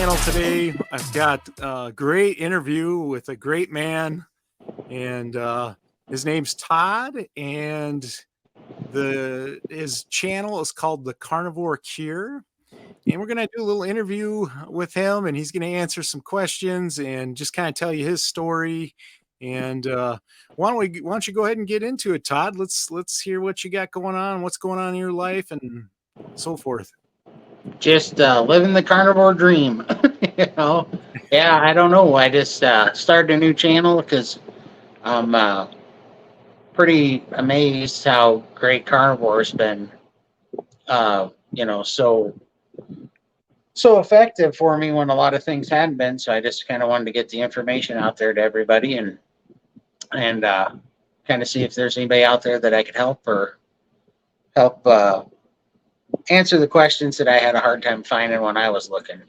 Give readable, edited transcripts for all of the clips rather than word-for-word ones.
channel today. I've got a great interview with a great man, and his name's Todd, and his channel is called the Carnivore Cure. And we're going to do a little interview with him, and he's going to answer some questions and just kind of tell you his story. And why don't you go ahead and get into it, Todd? Let's hear what you got going on, what's going on in your life, and so forth. Just living the carnivore dream. Yeah, I don't know. I just started a new channel because I'm pretty amazed how great carnivore's been. So effective for me when a lot of things hadn't been. So I just kind of wanted to get the information out there to everybody and kind of see if there's anybody out there that I could help answer the questions that I had a hard time finding when I was looking.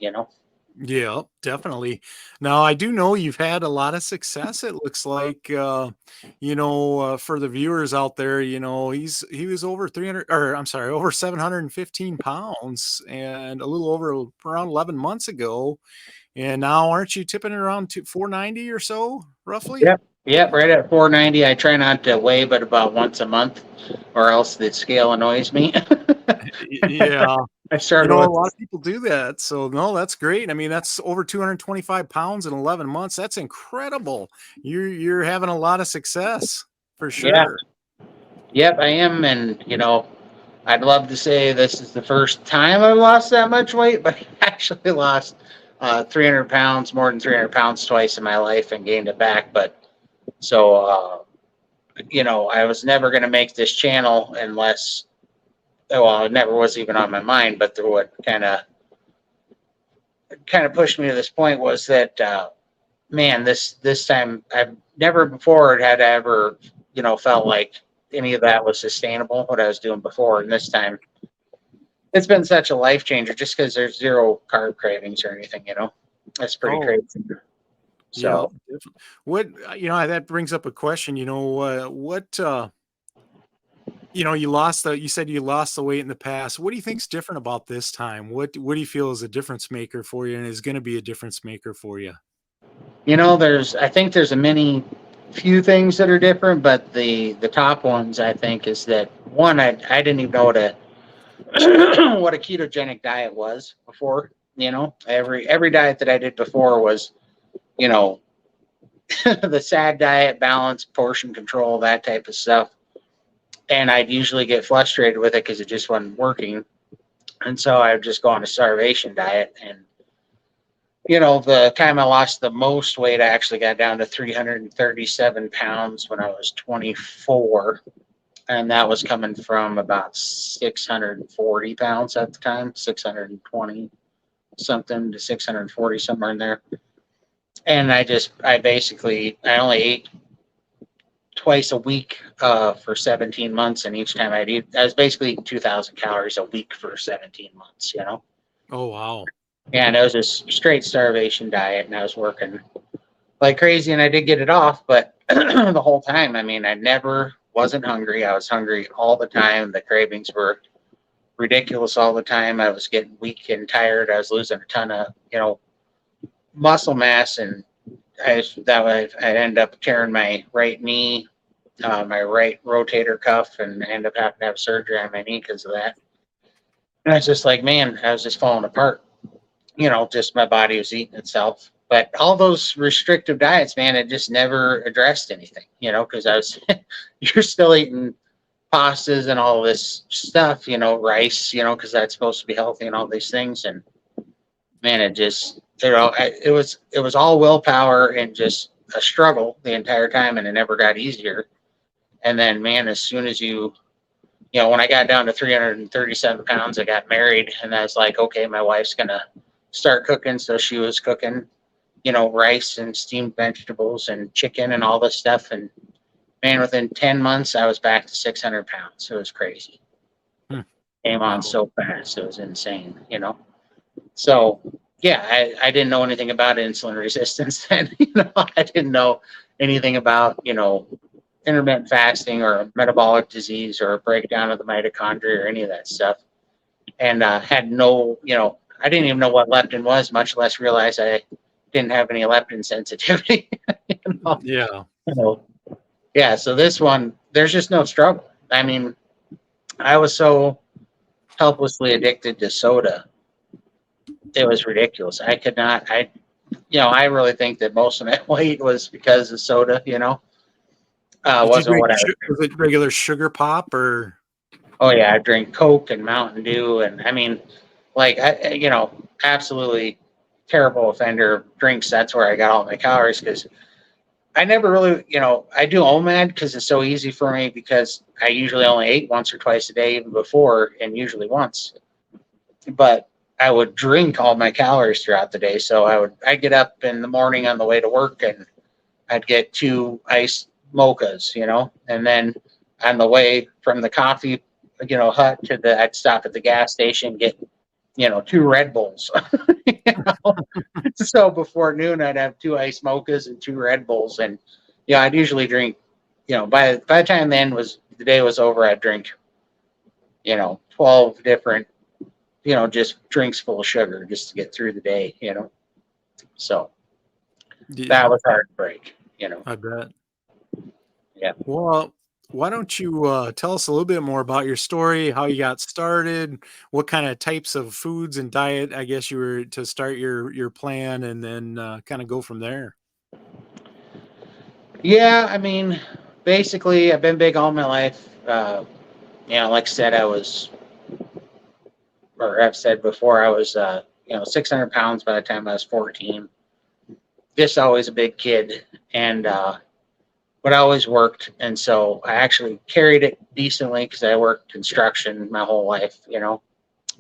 Yeah, definitely. Now, I do know you've had a lot of success. It looks like, for the viewers out there, he was over 300, or I'm sorry, over 715 pounds and a little over around 11 months ago. And now, aren't you tipping around 490 or so, roughly? Yep, right at 490. I try not to weigh but about once a month, or else the scale annoys me. Yeah. I started a with lot of people do that. So no, that's great. I mean, that's over 225 pounds in 11 months. That's incredible. You're having a lot of success for sure. Yep, I am. And, I'd love to say this is the first time I've lost that much weight, but I actually lost 300 pounds, more than 300 pounds twice in my life and gained it back. But so, I was never going to make this channel unless, well, it never was even on my mind, but what kind of pushed me to this point was that, man, this time I've never before had ever, felt like any of that was sustainable, what I was doing before. And this time it's been such a life changer just because there's zero carb cravings or anything, that's pretty crazy. So yeah, what, that brings up a question, you said you lost the weight in the past. What do you think's different about this time? What do you feel is a difference maker for you and is going to be a difference maker for you? I think there's few things that are different, but the top ones I think is that one, I didn't even know what a what a ketogenic diet was before. Every diet that I did before was, the SAD diet, balance, portion control, that type of stuff. And I'd usually get frustrated with it because it just wasn't working. And so I would just go on a starvation diet. And, the time I lost the most weight, I actually got down to 337 pounds when I was 24. And that was coming from about 640 pounds at the time, 620 something to 640, somewhere in there. And I only ate twice a week for 17 months. And each time I was basically eating 2,000 calories a week for 17 months, Oh, wow. And it was a straight starvation diet, and I was working like crazy, and I did get it off, but the whole time, I mean, I never wasn't hungry. I was hungry all the time. The cravings were ridiculous all the time. I was getting weak and tired. I was losing a ton of, muscle mass, and I end up tearing my right knee, my right rotator cuff, and end up having to have surgery on my knee because of that. And I was just like, man, I was just falling apart. Just my body was eating itself. But all those restrictive diets, man, it just never addressed anything, because you're still eating pastas and all this stuff, rice, because that's supposed to be healthy and all these things. And man, it just, it was all willpower and just a struggle the entire time, and it never got easier. And then, man, as soon as when I got down to 337 pounds, I got married, and I was like, okay, my wife's going to start cooking. So she was cooking, rice and steamed vegetables and chicken and all this stuff. And man, within 10 months, I was back to 600 pounds. It was crazy. Came on so fast. It was insane, So yeah, I didn't know anything about insulin resistance then. I didn't know anything about, intermittent fasting or metabolic disease or breakdown of the mitochondria or any of that stuff. And had no, I didn't even know what leptin was, much less realize I didn't have any leptin sensitivity. You know? Yeah. So, yeah, so this one, there's just no struggle. I mean, I was so helplessly addicted to soda. It was ridiculous. I could not, I really think that most of my weight was because of soda, Did you wasn't drink, what I, was it regular sugar pop or? oh yeah, I drink Coke and Mountain Dew. And I mean, like, absolutely terrible offender of drinks. That's where I got all my calories because I never really, I do OMAD because it's so easy for me because I usually only ate once or twice a day even before, and usually once. But I would drink all my calories throughout the day. So I'd get up in the morning on the way to work and I'd get 2 iced mochas, and then on the way from the coffee, hut I'd stop at the gas station, get, 2 Red Bulls. you know? So before noon, I'd have 2 iced mochas and 2 Red Bulls. And, I'd usually drink, by the time the day was over, I'd drink, 12 different, just drinks full of sugar just to get through the day, So that Yeah, was hard to break. I bet. Yeah. Well, why don't you tell us a little bit more about your story, how you got started, what kind of types of foods and diet, I guess you were to start your plan, and then kind of go from there. Yeah, I mean, basically, I've been big all my life. Like I said, or I've said before, I was, 600 pounds by the time I was 14. Just always a big kid, and but I always worked, and so I actually carried it decently because I worked construction my whole life,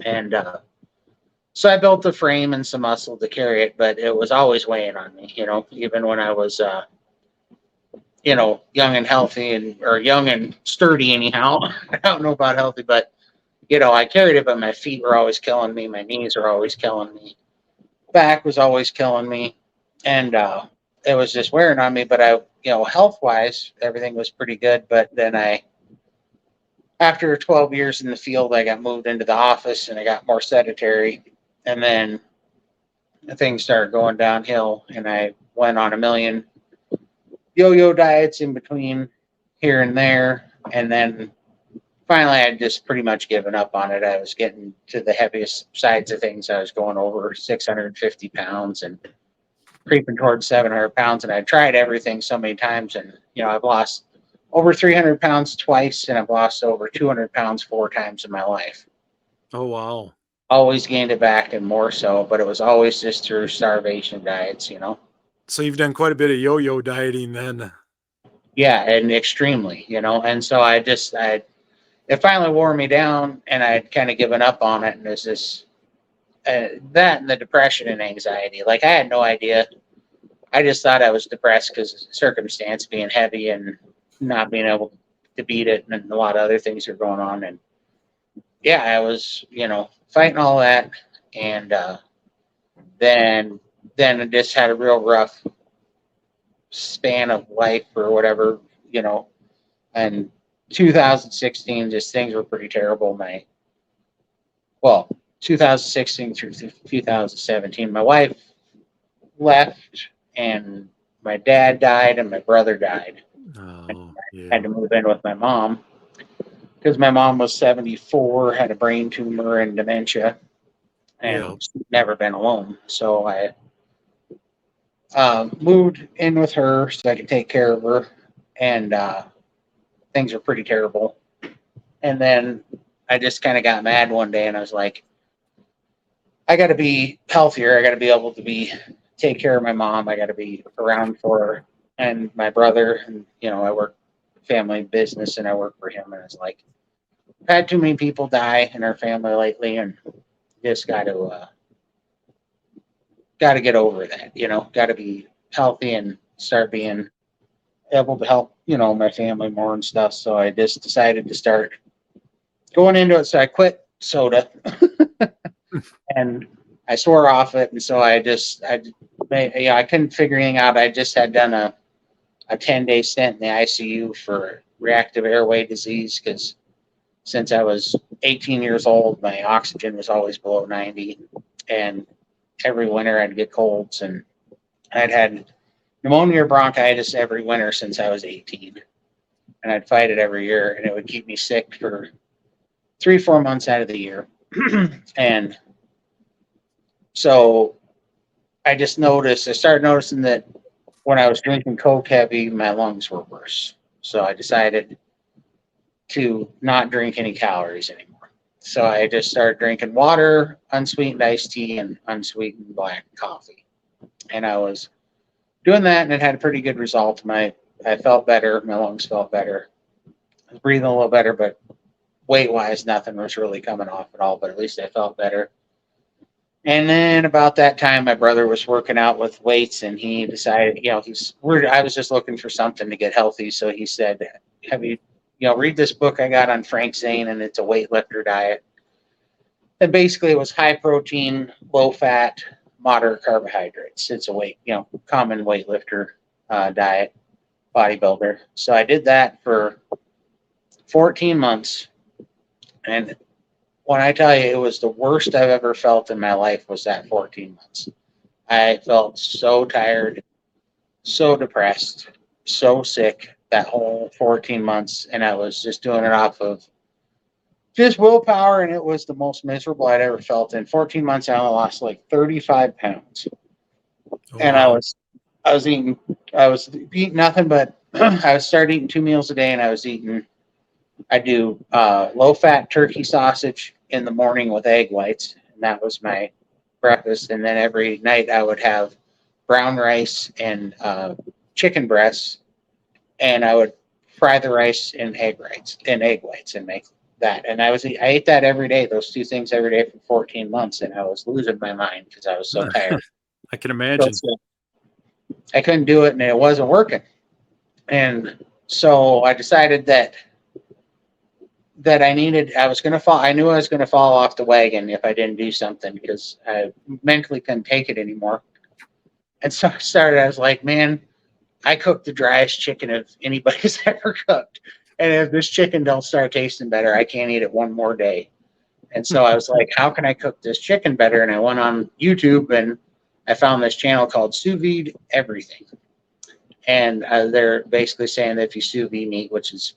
and so I built the frame and some muscle to carry it, but it was always weighing on me, even when I was, young and healthy or young and sturdy anyhow. I don't know about healthy, but I carried it, but my feet were always killing me. My knees were always killing me. Back was always killing me. And it was just wearing on me. But health wise, everything was pretty good. But then after 12 years in the field, I got moved into the office and I got more sedentary. And then things started going downhill and I went on a million yo-yo diets in between here and there. And then finally, I'd just pretty much given up on it. I was getting to the heaviest sides of things. I was going over 650 pounds and creeping towards 700 pounds. And I tried everything so many times. And, I've lost over 300 pounds twice and I've lost over 200 pounds 4 times in my life. Oh, wow. Always gained it back and more so, but it was always just through starvation diets. So you've done quite a bit of yo-yo dieting then. Yeah, and extremely, and so it finally wore me down and I'd kind of given up on it. And there's this, that and the depression and anxiety. Like I had no idea. I just thought I was depressed because of circumstance being heavy and not being able to beat it. And a lot of other things are going on. And yeah, I was, fighting all that. And then I just had a real rough span of life or whatever, and 2016, just things were pretty terrible. 2016 through 2017, my wife left and my dad died and my brother died. Oh, I had yeah. to move in with my mom because my mom was 74, had a brain tumor and dementia, Yeah. and she'd never been alone. So I moved in with her so I could take care of her, and things were pretty terrible. And then I just kind of got mad one day and I was like, I got to be healthier. I got to be able to take care of my mom. I got to be around for her and my brother. And, I work family business and I work for him. And it's like, I've had too many people die in our family lately and just got to get over that, got to be healthy and start being able to help, my family more and stuff. So I just decided to start going into it. So I quit soda and I swore off it. And so I couldn't figure anything out. I just had done a 10-day stint in the ICU for reactive airway disease because since I was 18 years old, my oxygen was always below 90. and every winter I'd get colds, and I'd had pneumonia or bronchitis every winter since I was 18, and I'd fight it every year, and it would keep me sick for 3-4 months out of the year. And so I started noticing that when I was drinking Coke heavy, my lungs were worse. So I decided to not drink any calories anymore. So I just started drinking water, unsweetened iced tea, and unsweetened black coffee. And I was doing that, and it had a pretty good result. I felt better. My lungs felt better. I was breathing a little better, but weight-wise, nothing was really coming off at all. But at least I felt better. And then about that time, my brother was working out with weights, and he decided, I was just looking for something to get healthy. So he said, have you, read this book I got on Frank Zane, and it's a weightlifter diet. And basically it was high protein, low fat, moderate carbohydrates. It's a common weightlifter diet, bodybuilder. So I did that for 14 months. And when I tell you it was the worst I've ever felt in my life was that 14 months. I felt so tired, so depressed, so sick that whole 14 months. And I was just doing it off of just willpower. And it was the most miserable I'd ever felt. In 14 months, I only lost like 35 pounds. Oh, and wow. I was eating nothing but I started eating 2 meals a day, and I do low fat turkey sausage in the morning with egg whites, and that was my breakfast. And then every night I would have brown rice and chicken breasts, and I would fry the rice in egg whites and make that. And I ate that every day, those 2 things every day for 14 months, and I was losing my mind because I was so tired. I can imagine. So I couldn't do it, and it wasn't working. And so I decided that I knew I was going to fall off the wagon if I didn't do something, because I mentally couldn't take it anymore. And so I was like, man, I cook the driest chicken of anybody's ever cooked. And if this chicken don't start tasting better, I can't eat it one more day. And so I was like, how can I cook this chicken better? And I went on YouTube, and I found this channel called Sous Vide Everything. And they're basically saying that if you sous vide meat, which is,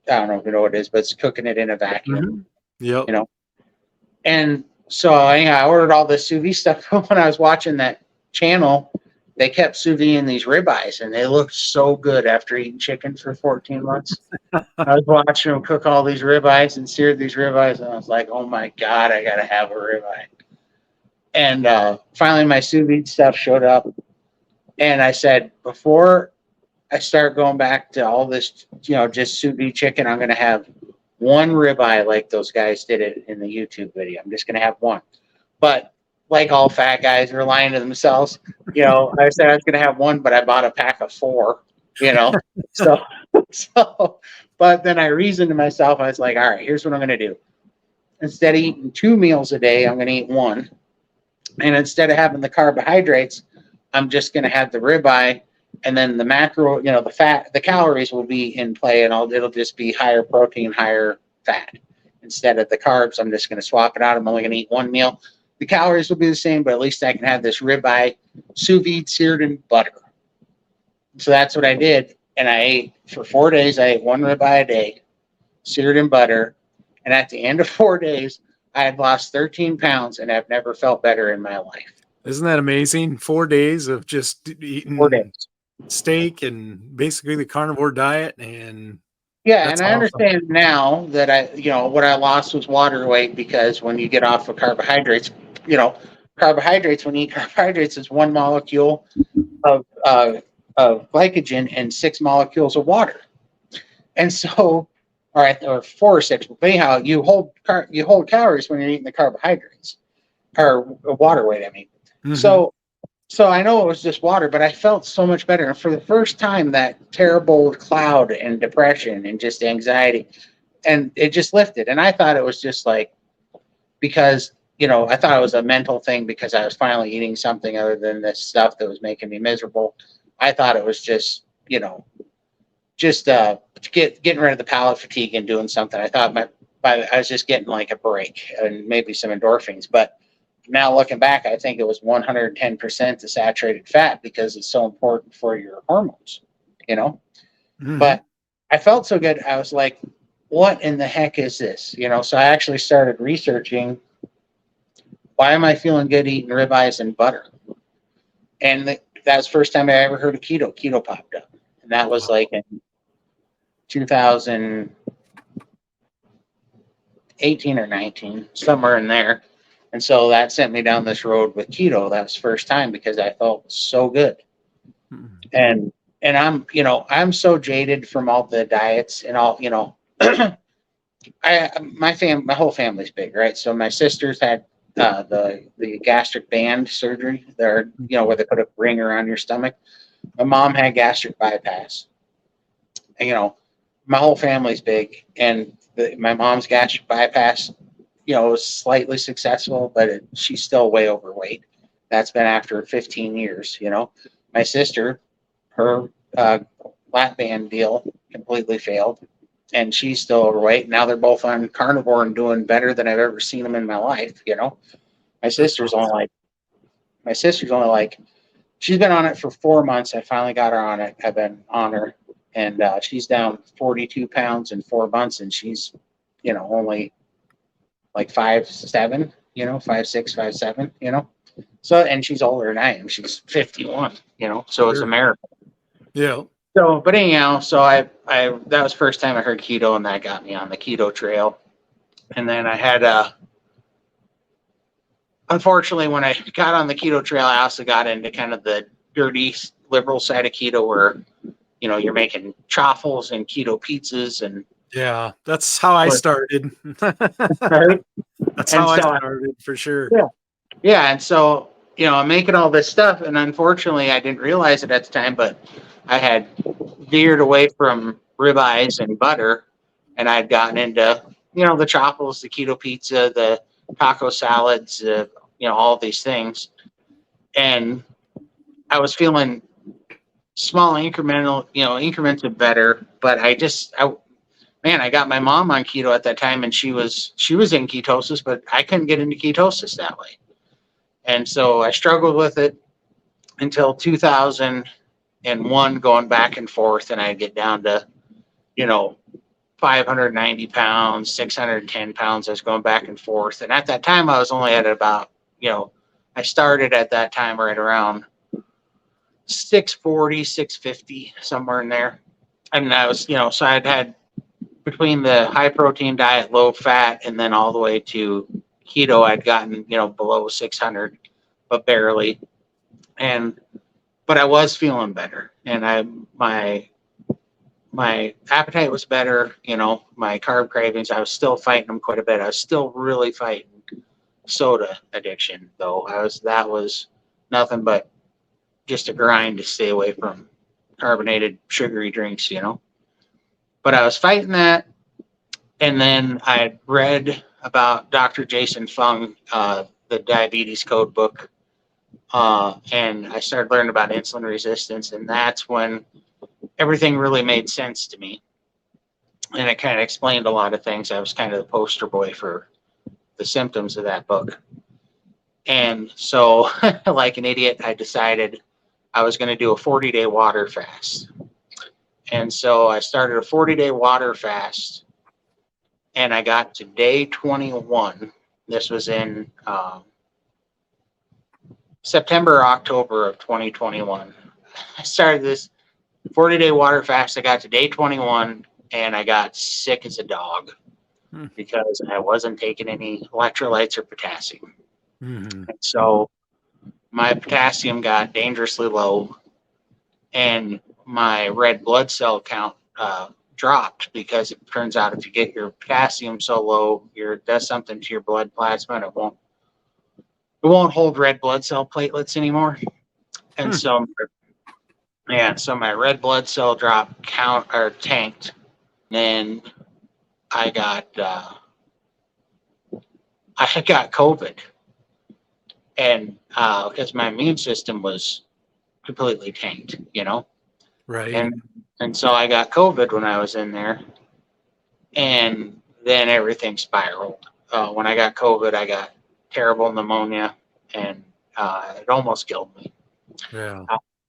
I don't know if you know what it is, but it's cooking it in a vacuum. Mm-hmm. Yep. And so I ordered all this sous vide stuff. When I was watching that channel, they kept sous videing these ribeyes, and they looked so good after eating chicken for 14 months. I was watching them cook all these ribeyes and seared these ribeyes, and I was like, oh my God, I got to have a ribeye. And finally my sous vide stuff showed up, and I said, before I start going back to all this, just sous vide chicken, I'm going to have one ribeye like those guys did it in the YouTube video. I'm just going to have one. But like all fat guys are lying to themselves, I said I was going to have one, but I bought a pack of 4, so, but then I reasoned to myself, I was like, all right, here's what I'm going to do. Instead of eating 2 meals a day, I'm going to eat 1. And instead of having the carbohydrates, I'm just going to have the ribeye, and then the macro, the fat, the calories will be in play, and it'll just be higher protein, higher fat. Instead of the carbs, I'm just going to swap it out. I'm only going to eat 1 meal. The calories will be the same, but at least I can have this ribeye sous vide seared in butter. So that's what I did. And I ate for 4 days. I ate 1 ribeye a day, seared in butter. And at the end of 4 days, I had lost 13 pounds, and I've never felt better in my life. Isn't that amazing? 4 days of just eating 4 days. Steak and basically the carnivore diet. And yeah, and I understand now that what I lost was water weight, because when you get off of carbohydrates, when you eat carbohydrates, it's 1 molecule of glycogen and 6 molecules of water. And so, or 4 or 6. But anyhow, you hold calories when you're eating the carbohydrates, or water weight, I mean. Mm-hmm. So I know it was just water, but I felt so much better. And for the first time, that terrible cloud and depression and just anxiety, and it just lifted. And I thought it was just like, because, I thought it was a mental thing, because I was finally eating something other than this stuff that was making me miserable. I thought it was just, getting rid of the palate fatigue and doing something. I thought I was just getting like a break and maybe some endorphins, but now looking back, I think it was 110% the saturated fat because it's so important for your hormones, you know. Mhm. But I felt so good. I was like, what in the heck is this? You know, so I actually started researching, why am I feeling good eating ribeyes and butter? And that was the first time I ever heard of keto. Keto popped up. And that was like in 2018 or 19, somewhere in there. And so that sent me down this road with keto. That was the first time because I felt so good. Mhm. And I'm, you know, I'm so jaded from all the diets and all, you know, my whole family's big, right? So my sisters had the gastric band surgery there, you know, where they put a ring around your stomach. My mom had gastric bypass. And, you know, my whole family's big, and my mom's gastric bypass, you know, was slightly successful, but she's still way overweight. That's been after 15 years, you know. My sister, her lap band deal completely failed, and she's still overweight. Now they're both on carnivore and doing better than I've ever seen them in my life, you know. My That's sister's only awesome. like, my sister's only like, she's been on it for 4 months. I finally got her on it. I've been on her, and she's down 42 pounds in 4 months, and she's, you know, only like 5'7", you know, 5'6", 5'7", you know. So, and she's older than I am. She's 51, you know. So it's a Sure. marathon. Yeah. So, but anyhow, so I that was the first time I heard keto, and that got me on the keto trail. And then I had unfortunately, when I got on the keto trail, I also got into kind of the dirty liberal side of keto, where, you know, you're making chaffles and keto pizzas and Yeah. That's how I started. right. That's And how I so started for sure. yeah, yeah, and so, you know, I'm making all this stuff, and unfortunately, I didn't realize it at the time, but I had veered away from ribeyes and butter, and I'd gotten into, you know, the chaffles, the keto pizza, the taco salads, you know, all these things, and I was feeling small incremental, you know, increments of better, but man, I got my mom on keto at that time, and she was in ketosis, but I couldn't get into ketosis that way. And so I struggled with it until 2001, going back and forth, and I'd get down to, you know, 590 pounds, 610 pounds. I was going back and forth. And at that time, I was only at about, you know, I started at that time right around 640, 650, somewhere in there. And I was, you know, so I'd had between the high protein diet, low fat, and then all the way to keto, I'd gotten, you know, below 600, but barely. And but I was feeling better, and my appetite was better. You know, my carb cravings, I was still fighting them quite a bit. I was still really fighting soda addiction, though. That was nothing but just a grind to stay away from carbonated, sugary drinks. You know, but I was fighting that, and then I read about Dr. Jason Fung, the Diabetes Code book, and I started learning about insulin resistance, and that's when everything really made sense to me. And it kind of explained a lot of things. I was kind of the poster boy for the symptoms of that book. And so, like an idiot, I decided I was going to do a 40-day water fast. And so I started a 40-day water fast, and I got to day 21. This was in September or October of 2021. I started this 40-day water fast. I got to day 21, and I got sick as a dog Hmm. because I wasn't taking any electrolytes or potassium. Mhm. And so my potassium got dangerously low, and my red blood cell count dropped, because it turns out if you get your potassium so low, it does something to your blood plasma, and it won't hold red blood cell platelets anymore. And Hmm. so, yeah, so my red blood cell drop count or tanked. Then I got COVID, and because my immune system was completely tanked, you know, Right. and so I got COVID when I was in there, and then everything spiraled. When I got COVID, I got terrible pneumonia, and it almost killed me. Yeah.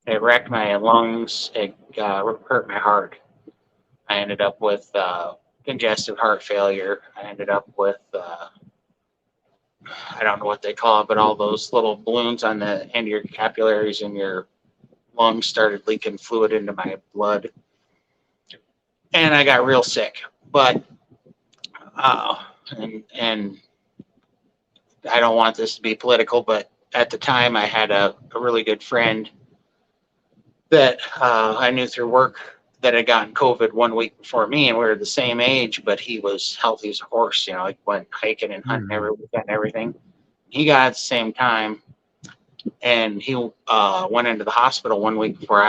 It wrecked my lungs. It hurt my heart. I ended up with congestive heart failure. I ended up with I don't know what they call it, but all those little balloons on the end of your capillaries in your lungs started leaking fluid into my blood, and I got real sick. But and I don't want this to be political, but at the time I had a really good friend that I knew through work that had gotten COVID 1 week before me, and we were the same age, but he was healthy as a horse, you know, like went hiking and hunting every weekend and everything. He got it at the same time, and he went into the hospital 1 week before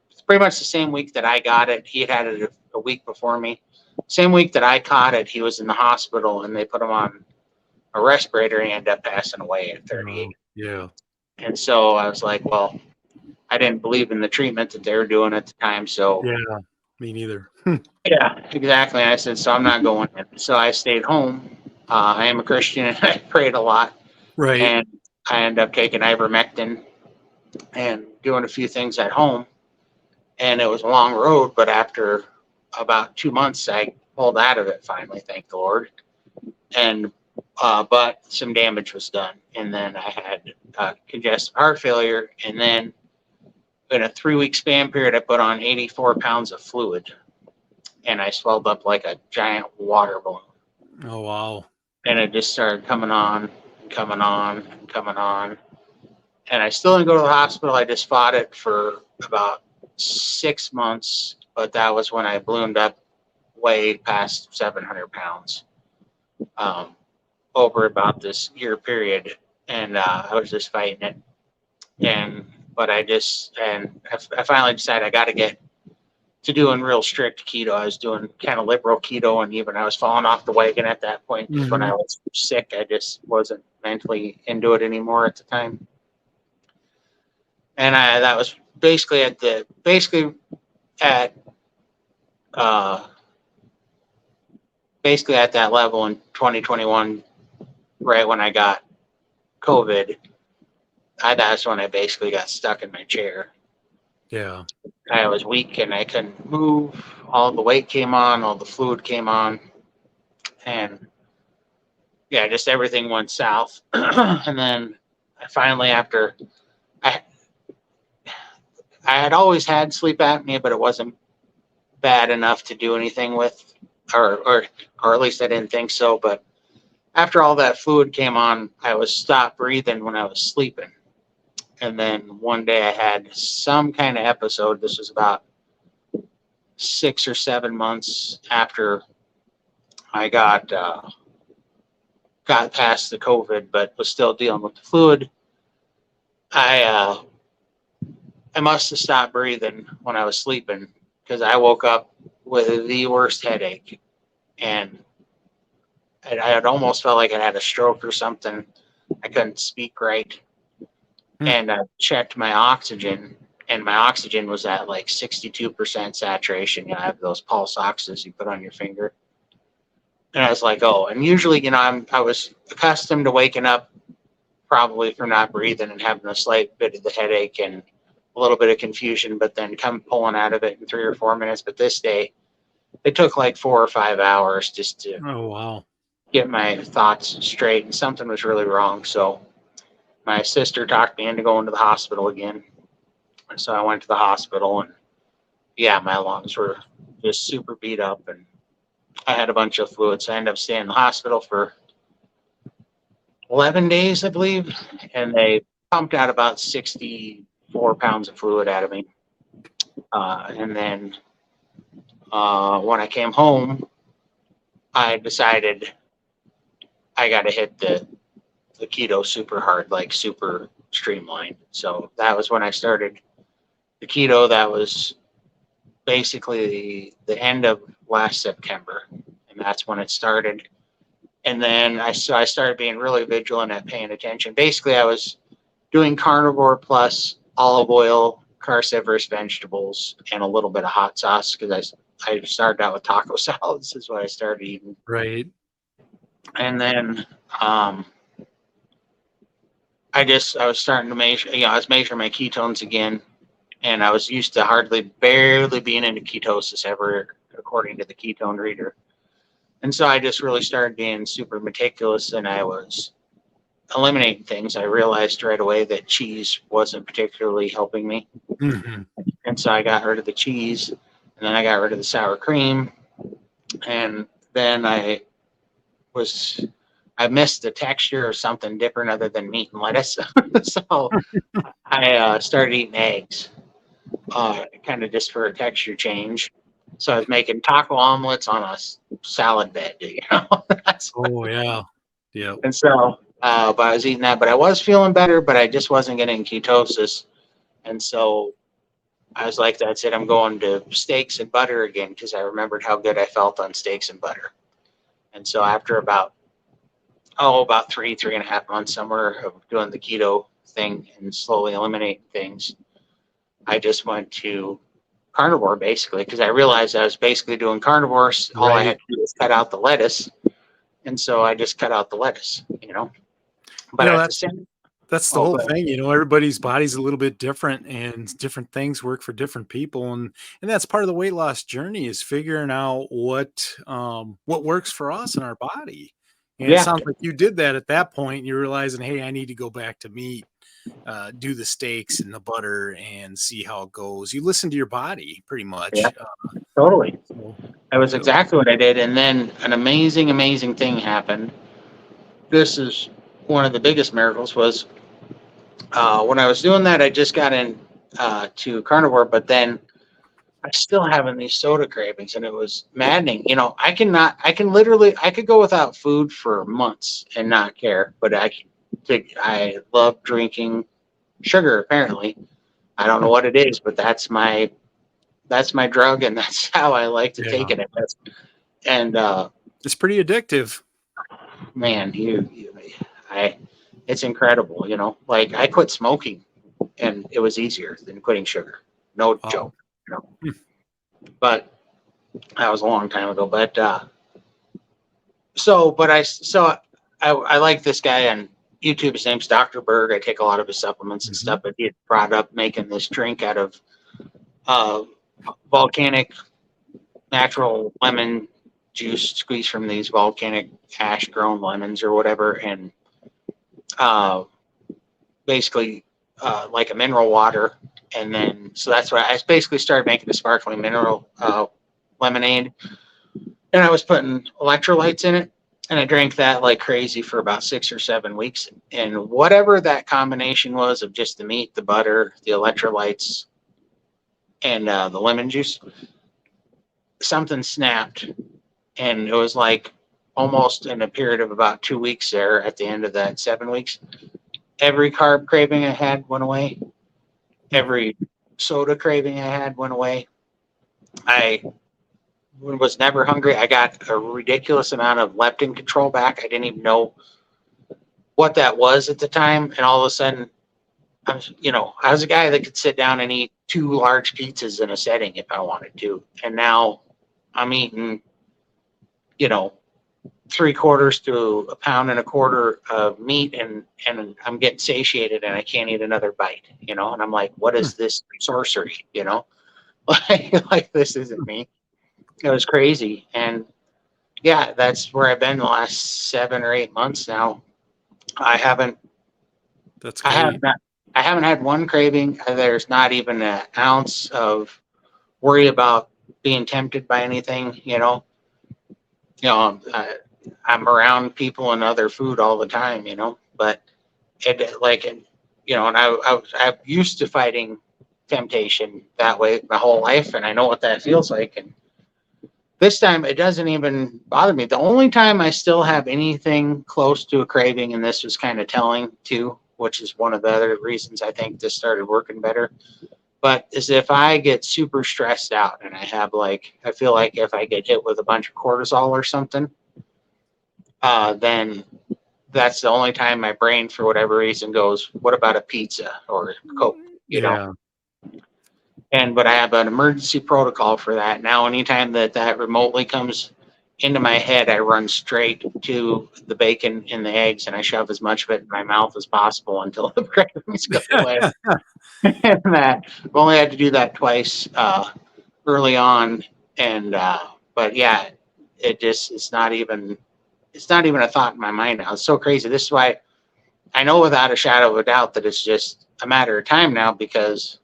it's pretty much the same week that I got it. He had it a week before me. Same week that I caught it, he was in the hospital, and they put him on a respirator, and he ended up passing away at 38. Yeah. And so I was like, well, I didn't believe in the treatment that they were doing at the time. So Yeah. Me neither. yeah, exactly. I said, so I'm not going in. So I stayed home. I am a Christian and I prayed a lot. Right. And I ended up taking ivermectin and doing a few things at home. And it was a long road, but after about 2 months, I pulled out of it finally, thank the Lord. And but some damage was done. And then I had congestive heart failure. And then in a 3 week span period, I put on 84 pounds of fluid, and I swelled up like a giant water balloon. Oh, wow. And it just started coming on, and coming on, and coming on. And I still didn't go to the hospital. I just fought it for about 6 months, but that was when I ballooned up way past 700 pounds over about this year period. And I was just fighting it. But I finally decided I got to get to doing real strict keto. I was doing kind of liberal keto, and even I was falling off the wagon at that point. Mm-hmm. When I was sick, I just wasn't mentally into it anymore at the time. And that was basically at that level in 2021, right when I got COVID. That's when I basically got stuck in my chair. Yeah. I was weak and I couldn't move. All the weight came on, all the fluid came on, and yeah, just everything went south. And then I finally, after I had always had sleep apnea, but it wasn't bad enough to do anything with, or at least I didn't think so. But after all that fluid came on, I was stopped breathing when I was sleeping. And then one day I had some kind of episode. This was about 6 or 7 months after I got past the COVID, but was still dealing with the fluid. I must have stopped breathing when I was sleeping, because I woke up with the worst headache, and I had almost felt like I had a stroke or something. I couldn't speak right. And I checked my oxygen, and my oxygen was at like 62% saturation. You know, I have those pulse oxes you put on your finger. And I was like, oh, and usually, you know, I was accustomed to waking up probably from not breathing and having a slight bit of the headache and a little bit of confusion, but then come pulling out of it in 3 or 4 minutes. But this day, it took like 4 or 5 hours just to get my thoughts straight, and something was really wrong. So my sister talked me into going to the hospital again. So I went to the hospital, and yeah, my lungs were just super beat up, and I had a bunch of fluid. So I ended up staying in the hospital for 11 days, I believe, and they pumped out about 64 pounds of fluid out of me. And then when I came home, I decided I got to hit the keto super hard, like super streamlined. So that was when I started the keto. That was basically the end of last September, and that's when it started. And then I started being really vigilant at paying attention. Basically, I was doing carnivore plus olive oil, cruciferous vegetables, and a little bit of hot sauce, because I started out with taco salads is what I started eating. Right. And then was starting to measure, I was measuring my ketones again, and I was used to barely being into ketosis ever, according to the ketone reader. And so I just really started being super meticulous, and I was eliminating things. I realized right away that cheese wasn't particularly helping me. Mm-hmm. And so I got rid of the cheese, and then I got rid of the sour cream, and then I missed the texture of something different other than meat and lettuce. So I started eating eggs, kind of just for a texture change. So I was making taco omelets on a salad bed, That's Oh yeah. Yeah. And so, but I was eating that, but I was feeling better, but I just wasn't getting ketosis. And so I was like, that's it. I'm going to steaks and butter again, because I remembered how good I felt on steaks and butter. And so after about 3.5 months somewhere of doing the keto thing and slowly eliminating things, I just went to carnivore basically, because I realized I was basically doing carnivore. All I had to do was cut out the lettuce. And so I just cut out the lettuce, But at the same that's the oh, whole but thing. Everybody's body's a little bit different, and different things work for different people. And that's part of the weight loss journey, is figuring out what works for us in our body. And it yeah, sounds like you did that at that point. You're realizing, hey, I need to go back to meat, do the steaks and the butter, and see how it goes. You listen to your body pretty yeah, much. totally. So, That was so exactly what I did. And then an amazing, amazing thing happened. This is one of the biggest miracles was when I was doing that, I just got in to carnivore, but then I still having these soda cravings, and it was maddening. I could go without food for months and not care, but I love drinking sugar. Apparently, I don't know what it is, but that's my drug, and that's how I like to take yeah, it. And it's pretty addictive. man, I, it's incredible. Like I quit smoking, and it was easier than quitting sugar. No Wow. joke. But that was a long time ago. But I like this guy on YouTube. His name's Dr. Berg. I take a lot of his supplements and Mhm. stuff, but he had brought up making this drink out of uh, volcanic natural lemon juice squeezed from these volcanic ash grown lemons or whatever, and uh, basically like a mineral water. And then, so that's why I basically started making a sparkling mineral lemonade. And I was putting electrolytes in it. And I drank that like crazy for about 6 or 7 weeks. And whatever that combination was of just the meat, the butter, the electrolytes, and the lemon juice, something snapped. And it was like almost in a period of about 2 weeks there at the end of that 7 weeks. Every carb craving I had went away. Every soda craving I had went away. I was never hungry. I got a ridiculous amount of leptin control back. I didn't even know what that was at the time. And all of a sudden, I was a guy that could sit down and eat 2 large pizzas in a setting if I wanted to. And now I'm eating, 3/4 to a pound and a quarter of meat, and I'm getting satiated and I can't eat another bite, and I'm like, what is this sorcery, like this isn't me. It was crazy. And yeah, that's where I've been the last 7 or 8 months now. I haven't, That's I have great. not, I haven't had one craving. There's not even an ounce of worry about being tempted by anything, you know, I, I'm around people and other food all the time, but and I'm used to fighting temptation that way my whole life, and I know what that feels like. And this time it doesn't even bother me. The only time I still have anything close to a craving, and this was kind of telling too, which is one of the other reasons I think this started working better, but is if I get super stressed out and I feel like if I get hit with a bunch of cortisol or something, then that's the only time my brain, for whatever reason, goes, what about a pizza or Coke, Yeah. but I have an emergency protocol for that. Now, anytime that remotely comes into my head, I run straight to the bacon and the eggs, and I shove as much of it in my mouth as possible until the cravings go away. And that I've only had to do that twice early on, and but yeah, it's not even a thought in my mind now. It's so crazy. This is why I know without a shadow of a doubt that it's just a matter of time now, because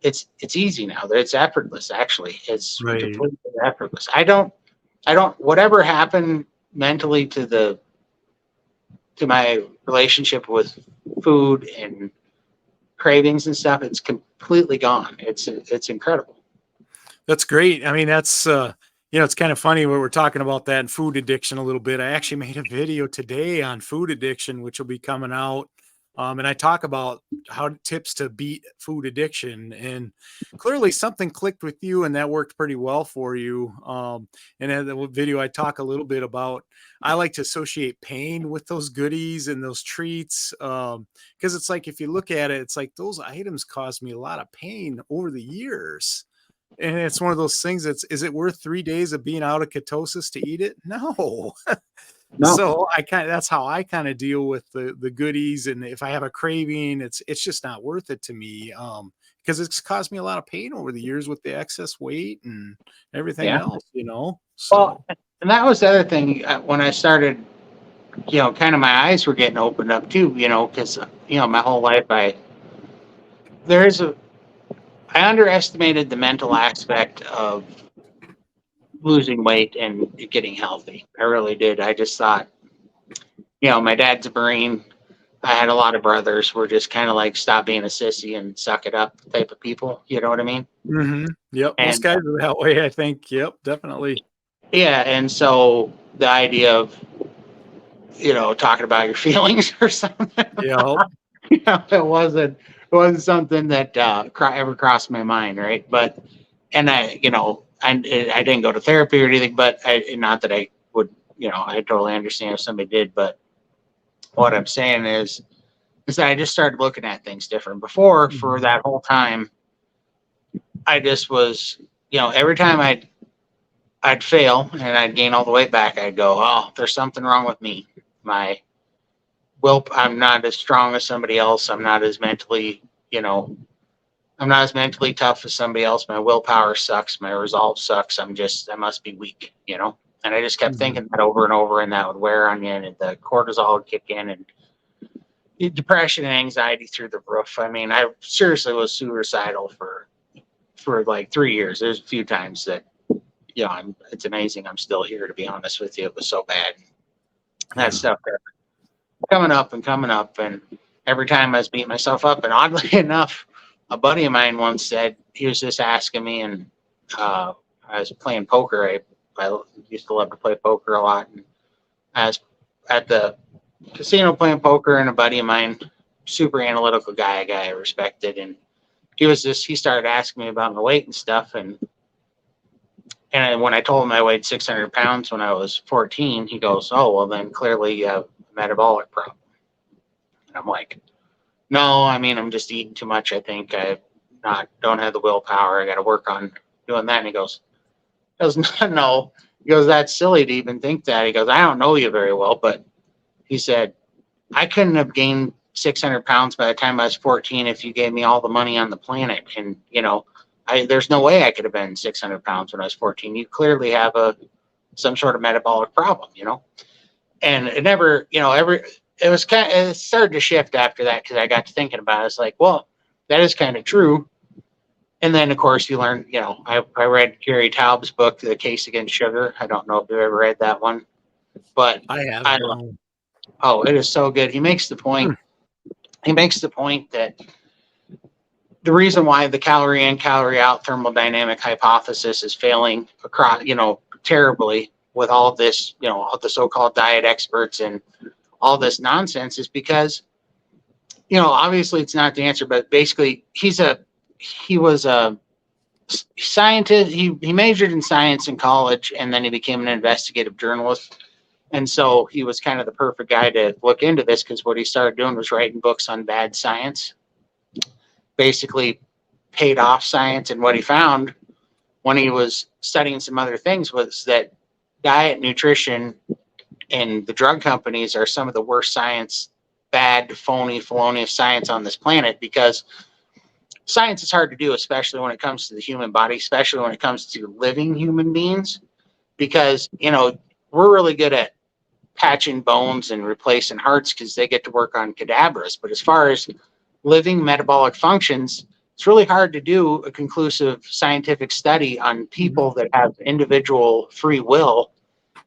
it's easy now. It's effortless. Actually, it's Right. completely effortless. I don't whatever happened mentally to my relationship with food and cravings and stuff. It's completely gone. It's incredible. That's great. I mean, that's it's kind of funny when we're talking about that and food addiction a little bit. I actually made a video today on food addiction, which will be coming out. And I talk about how tips to beat food addiction. And clearly something clicked with you and that worked pretty well for you. And in the video, I talk a little bit about I like to associate pain with those goodies and those treats. Because it's like if you look at it, it's like those items caused me a lot of pain over the years. And it's one of those things that's, is it worth 3 days of being out of ketosis to eat it? No. No. So that's how I kind of deal with the goodies. And if I have a craving, it's just not worth it to me. Because it's caused me a lot of pain over the years with the excess weight and everything Yeah. else, Well, so. and that was the other thing when I started, kind of my eyes were getting opened up too, because, my whole life there's a, I underestimated the mental aspect of losing weight and getting healthy. I really did. I just thought, my dad's a Marine. I had a lot of brothers. We're just kind of like stop being a sissy and suck it up type of people. You know what I mean? Yep, most And guys are that way, I think. Yep, definitely. yeah, and so the idea of talking about your feelings or something, Yep. it wasn't something that ever crossed my mind, right? But and I didn't go to therapy or anything, but not that I would, I totally understand if somebody did, but what I'm saying is that I just started looking at things different. Before, for Mhm. that whole time, I just was, every time I'd fail and I'd gain all the weight back, I'd go, oh, there's something wrong with me. My I'm not as strong as somebody else. I'm not as mentally tough as somebody else. My willpower sucks. My resolve sucks. I must be weak, And I just kept Mhm. thinking that over and over, and that would wear on you, and the cortisol would kick in, and depression and anxiety through the roof. I mean, I seriously was suicidal for like 3 years. There's a few times that, it's amazing I'm still here, to be honest with you. It was so bad. That Yeah. stuff kept coming up, and every time I was beating myself up. And oddly enough, a buddy of mine once said, he was just asking me, and I was playing poker. I used to love to play poker a lot, and I was at the casino playing poker, and a buddy of mine, super analytical guy, a guy I respected, and he started asking me about my weight and stuff, and when I told him I weighed 600 pounds when I was 14, he goes, "Oh, well, then clearly you have a metabolic problem." And I'm like, "No, I mean, I'm just eating too much. I think I don't have the willpower. I got to work on doing that." And he goes, "No." He goes, "That's silly to even think that." He goes, "I don't know you very well, but," he said, "I couldn't have gained 600 pounds by the time I was 14 if you gave me all the money on the planet. And, there's no way I could have been 600 pounds when I was 14. You clearly have some sort of metabolic problem, And it never, it started to shift after that, because I got to thinking about it. It's like, well, that is kind of true. And then, of course, you learn, I read Gary Taub's book, The Case Against Sugar. I don't know if you've ever read that one, but I I haven't, no. it is so good. He makes the point. Hmm. He makes the point that the reason why the calorie in, calorie out thermodynamic hypothesis is failing across, terribly with all this, all the so-called diet experts and all this nonsense, is because, obviously it's not the answer, but basically he was a scientist. He majored in science in college, and then he became an investigative journalist. And so he was kind of the perfect guy to look into this, because what he started doing was writing books on bad science, basically paid off science. And what he found when he was studying some other things was that diet, nutrition, and the drug companies are some of the worst science, bad, phony, felonious science on this planet, because science is hard to do, especially when it comes to the human body, especially when it comes to living human beings, because, we're really good at patching bones and replacing hearts because they get to work on cadavers. But as far as living metabolic functions, it's really hard to do a conclusive scientific study on people that have individual free will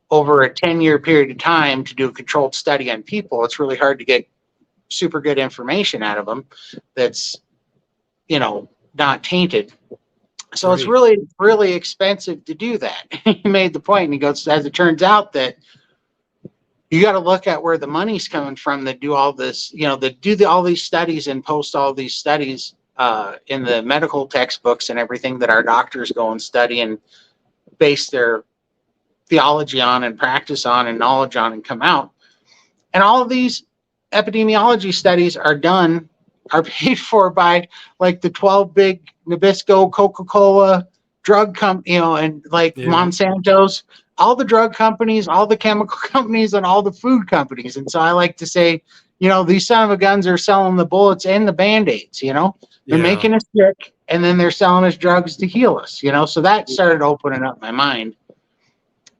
over a 10-year period of time to do a controlled study on people. It's really hard to get super good information out of them that's, not tainted. So it's really, really expensive to do that. He made the point, and he goes, as it turns out, that you got to look at where the money's coming from that do all this, that do all these studies and post all these studies in the medical textbooks and everything that our doctors go and study and base their theology on and practice on and knowledge on and come out. And all of these epidemiology studies are paid for by like the 12 big Nabisco, Coca-Cola drug company, and Monsanto's, all the drug companies, all the chemical companies, and all the food companies. And so I like to say, these son of a guns are selling the bullets and the Band-Aids, they're making us sick, and then they're selling us drugs to heal us, so that started opening up my mind.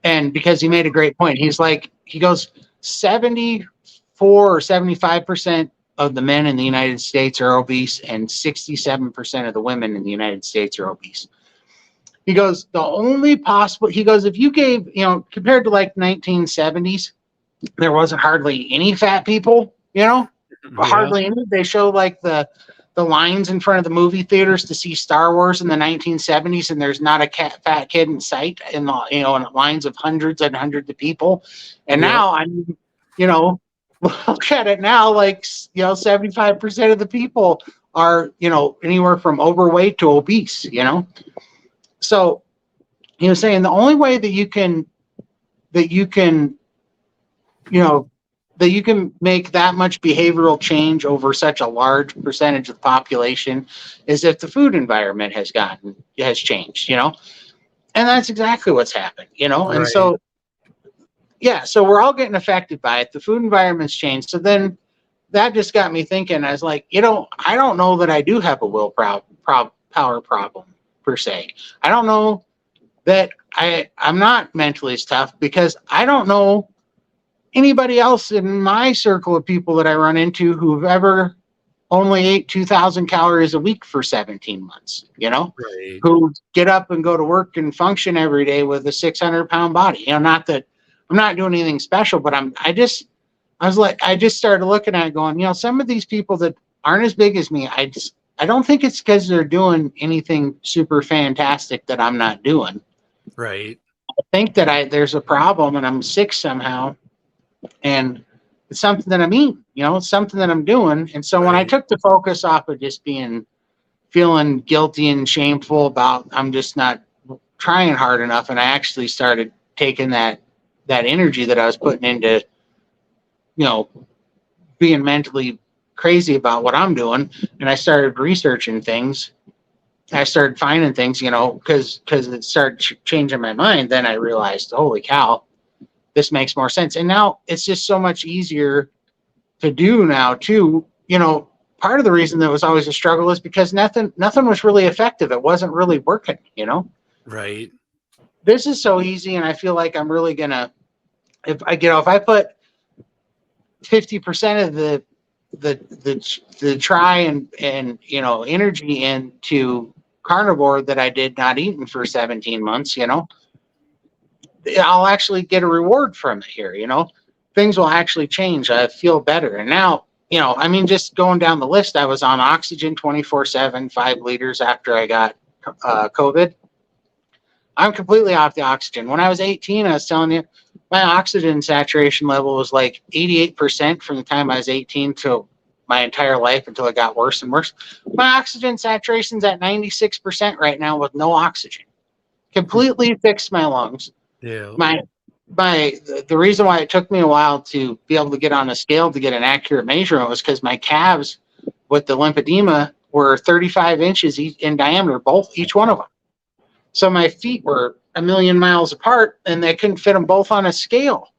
And because he made a great point, he goes, 74 or 75% of the men in the United States are obese, and 67% of the women in the United States are obese. He goes, if you gave, compared to like 1970s, there wasn't hardly any fat people, hardly any. They show like the lines in front of the movie theaters to see Star Wars in the 1970s, and there's not a fat kid in sight in the, in lines of hundreds and hundreds of people. And now look at it now, 75% of the people are, anywhere from overweight to obese, So he was saying the only way that you can make that much behavioral change over such a large percentage of the population is if the food environment has changed, and that's exactly what's happened, and so, so we're all getting affected by it. The food environment's changed. So then that just got me thinking. I was like, I don't know that I do have a will power problem per se. I don't know that I'm not mentally as tough, because I don't know anybody else in my circle of people that I run into who've ever only ate 2,000 calories a week for 17 months, who get up and go to work and function every day with a 600-pound body. Not that I'm not doing anything special, but I just started looking at it going, some of these people that aren't as big as me, I don't think it's because they're doing anything super fantastic that I'm not doing. Right. I think that there's a problem and I'm sick somehow, and it's something that I'm eating, it's something that I'm doing. And so when I took the focus off of just feeling guilty and shameful about I'm just not trying hard enough, and I actually started taking that energy that I was putting into, being mentally crazy about what I'm doing, and I started researching things. I started finding things, because it started changing my mind. Then I realized, holy cow, this makes more sense. And now it's just so much easier to do now too. Part of the reason that was always a struggle is because nothing was really effective. It wasn't really working, Right. This is so easy, and I feel like I'm really gonna, if I put 50% of the try and energy into carnivore that I did not eating for 17 months, I'll actually get a reward from it here, things will actually change. I feel better. And now, just going down the list, I was on oxygen 24/7, 5 liters after I got COVID. I'm completely off the oxygen. When I was 18, I was telling you, my oxygen saturation level was like 88% from the time I was 18 to my entire life until it got worse and worse. My oxygen saturation's at 96% right now with no oxygen. Completely fixed my lungs. Yeah. The reason why it took me a while to be able to get on a scale to get an accurate measurement was because my calves with the lymphedema were 35 inches in diameter, each one of them. So my feet were a million miles apart, and they couldn't fit them both on a scale.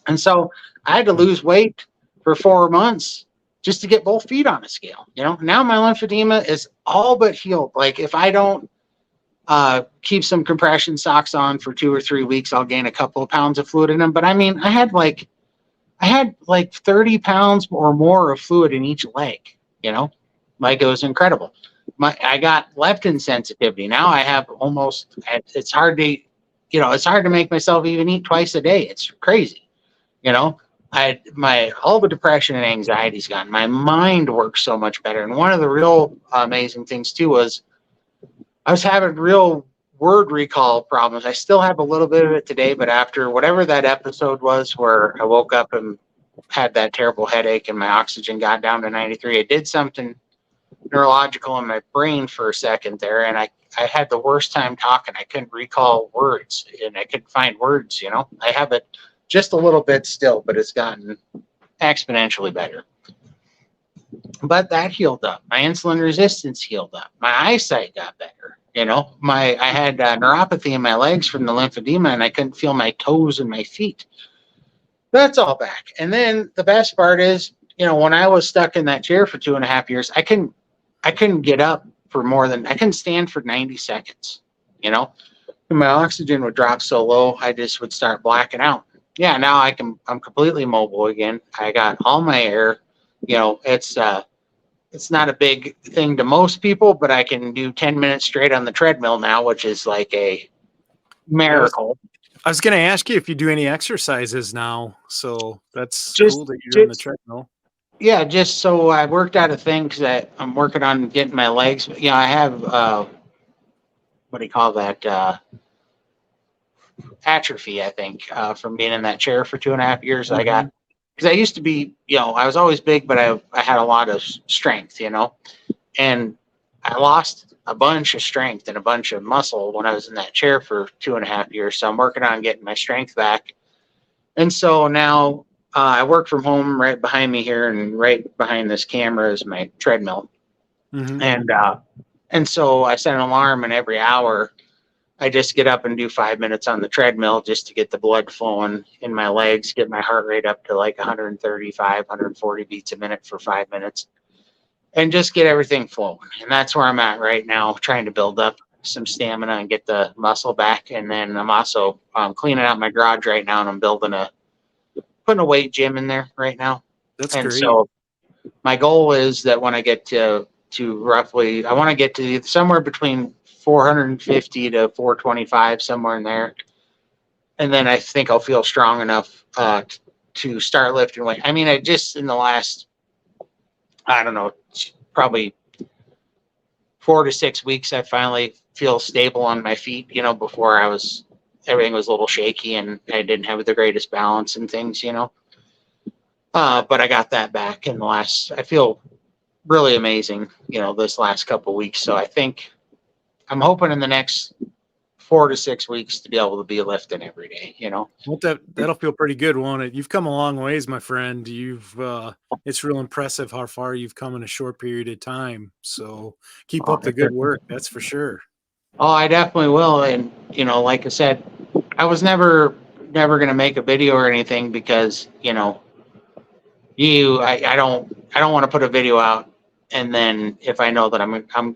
And so I had to lose weight for 4 months just to get both feet on a scale. Now my lymphedema is all but healed. Like if I don't keep some compression socks on for 2 or 3 weeks, I'll gain a couple of pounds of fluid in them. But I mean, I had like 30 pounds or more of fluid in each leg, like it was incredible. I got leptin sensitivity. Now I have almost, it's hard to make myself even eat twice a day. It's crazy. All the depression and anxiety's gone. My mind works so much better. And one of the real amazing things too was I was having real word recall problems. I still have a little bit of it today, but after whatever that episode was where I woke up and had that terrible headache and my oxygen got down to 93, it did something neurological in my brain for a second there, and I had the worst time talking. I couldn't recall words, and I couldn't find words. I have it just a little bit still, but it's gotten exponentially better. But that healed up. My insulin resistance healed up. My eyesight got better. I had neuropathy in my legs from the lymphedema, and I couldn't feel my toes and my feet. That's all back. And then the best part is, when I was stuck in that chair for 2.5 years, I couldn't get up for I couldn't stand for 90 seconds. And my oxygen would drop so low, I just would start blacking out. Yeah, now I'm completely mobile again. I got all my air. It's not a big thing to most people, but I can do 10 minutes straight on the treadmill now, which is like a miracle. I was going to ask you if you do any exercises now. So that's cool that you're on the treadmill. Yeah, just so I worked out a thing because I'm working on getting my legs. I have, what do you call that? Atrophy, I think, from being in that chair for 2.5 years. I got, because I used to be, I was always big, but I had a lot of strength, and I lost a bunch of strength and a bunch of muscle when I was in that chair for 2.5 years. So I'm working on getting my strength back. And so now I work from home right behind me here, and right behind this camera is my treadmill. And so I set an alarm, and every hour I just get up and do 5 minutes on the treadmill just to get the blood flowing in my legs, get my heart rate up to like 135, 140 beats a minute for 5 minutes, and just get everything flowing. And that's where I'm at right now, trying to build up some stamina and get the muscle back. And then I'm also cleaning out my garage right now, and I'm putting a weight gym in there right now. That's and great. So my goal is that when I get to roughly, I want to get to somewhere between 450 to 425, somewhere in there. And then I think I'll feel strong enough to start lifting weight. I mean, I just, in the last, I don't know, probably 4 to 6 weeks, I finally feel stable on my feet. Before everything was a little shaky and I didn't have the greatest balance and things, but I got that back in the last, I feel really amazing, this last couple of weeks. So I think I'm hoping in the next 4 to 6 weeks to be able to be lifting every day, Well, that'll feel pretty good, won't it? You've come a long ways, my friend. It's real impressive how far you've come in a short period of time. So keep up the good work. That's for sure. Oh, I definitely will. And, like I said, I was never going to make a video or anything because, I don't want to put a video out. And then if I know that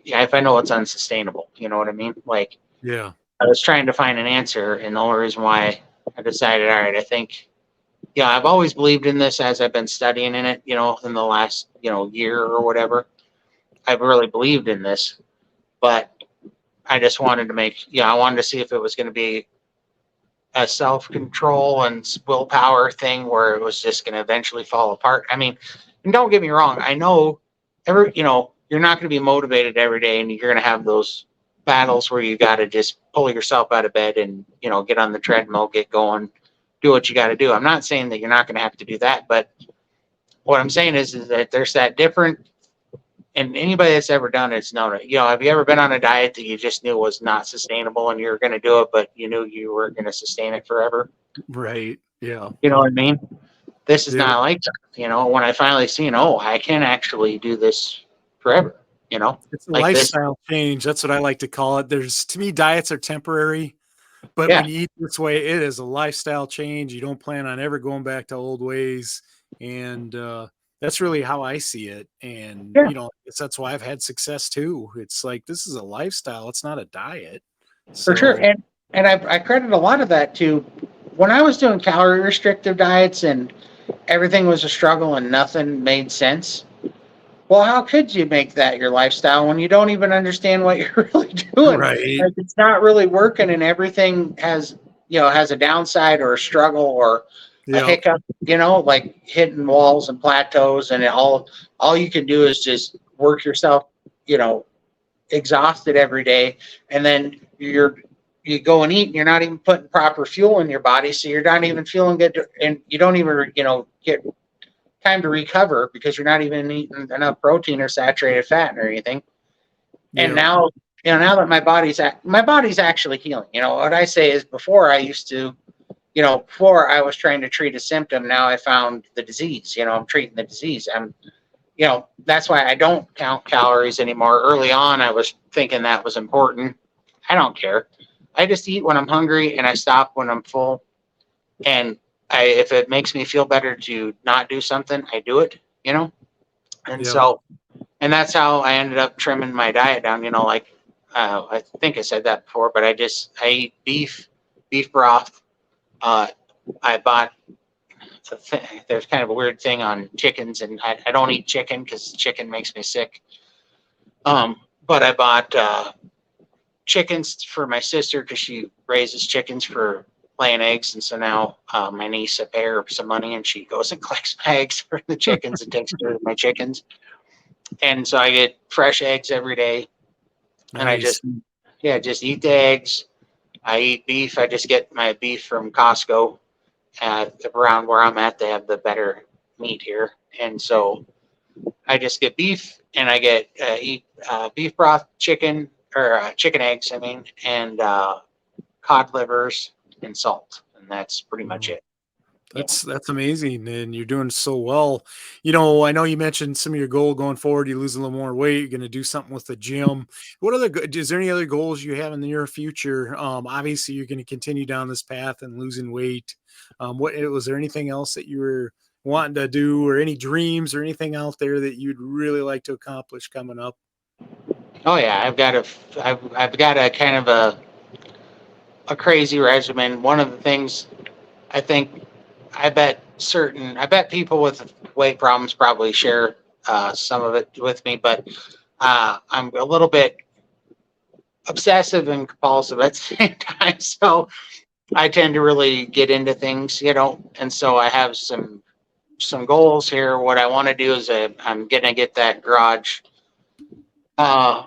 if I know it's unsustainable, you know what I mean? Like, yeah, I was trying to find an answer. And the only reason why I decided, all right, I think, I've always believed in this as I've been studying in it, in the last, year or whatever. I've really believed in this, but I just wanted to I wanted to see if it was going to be a self-control and willpower thing where it was just going to eventually fall apart. I mean, and don't get me wrong. I know you're not going to be motivated every day, and you're going to have those battles where you got to just pull yourself out of bed and, get on the treadmill, get going, do what you got to do. I'm not saying that you're not going to have to do that, but what I'm saying is that there's that different, and anybody that's ever done it's known it. Have you ever been on a diet that you just knew was not sustainable and you were going to do it, but you knew you were going to sustain it forever? Right. Yeah. You know what I mean? This is not like that. When I finally seen, I can actually do this forever. It's a like lifestyle change. That's what I like to call it. To me, diets are temporary. But Yeah, when you eat this way, it is a lifestyle change. You don't plan on ever going back to old ways. And that's really how I see it. And, yeah, that's why I've had success too. It's like, this is a lifestyle. It's not a diet. for sure. So, And I credit a lot of that to when I was doing calorie restrictive diets and everything was a struggle and nothing made sense. Well, how could you make that your lifestyle when you don't even understand what you're really doing? right. Like it's not really working and everything has a downside or a struggle or a Yep. hiccup, like hitting walls and plateaus and all you can do is just work yourself, you know, exhausted every day and then you go and eat and you're not even putting proper fuel in your body, so you're not even feeling good and you don't even, get time to recover because you're not even eating enough protein or saturated fat or anything. And Yep. now, now that my body's actually healing. What I say is before I used to, before I was trying to treat a symptom, now I found the disease. I'm treating the disease. That's why I don't count calories anymore. Early on, I was thinking that was important. I don't care. I just eat when I'm hungry and I stop when I'm full. And if it makes me feel better to not do something, I do it, And Yep. so, and that's how I ended up trimming my diet down, like I think I said that before, but I eat beef broth. Uh, I bought, there's kind of a weird thing on chickens, and I don't eat chicken because chicken makes me sick. But I bought chickens for my sister because she raises chickens for laying eggs. And so now my niece, I pay her some money and she goes and collects my eggs for the chickens and takes care of my chickens. And so I get fresh eggs every day. And I Nice. just eat the eggs. I eat beef. I just get my beef from Costco. Around where I'm at, they have the better meat here. And so I just get beef and I eat beef broth, chicken, or chicken eggs, I mean, and cod livers and salt. And that's pretty much Wow. it. Yeah. That's amazing, and you're doing so well. I know you mentioned some of your goal going forward. You lose a little more weight. You're going to do something with the gym. Is there any other goals you have in the near future? Obviously, you're going to continue down this path and losing weight. What was there anything else that you were wanting to do, or any dreams, or anything out there that you'd really like to accomplish coming up? Oh yeah, I've got a kind of a crazy regimen. One of the things I think I bet people with weight problems probably share some of it with me, but I'm a little bit obsessive and compulsive at the same time. So I tend to really get into things, and so I have some goals here. What I want to do is I'm gonna get that garage. Uh,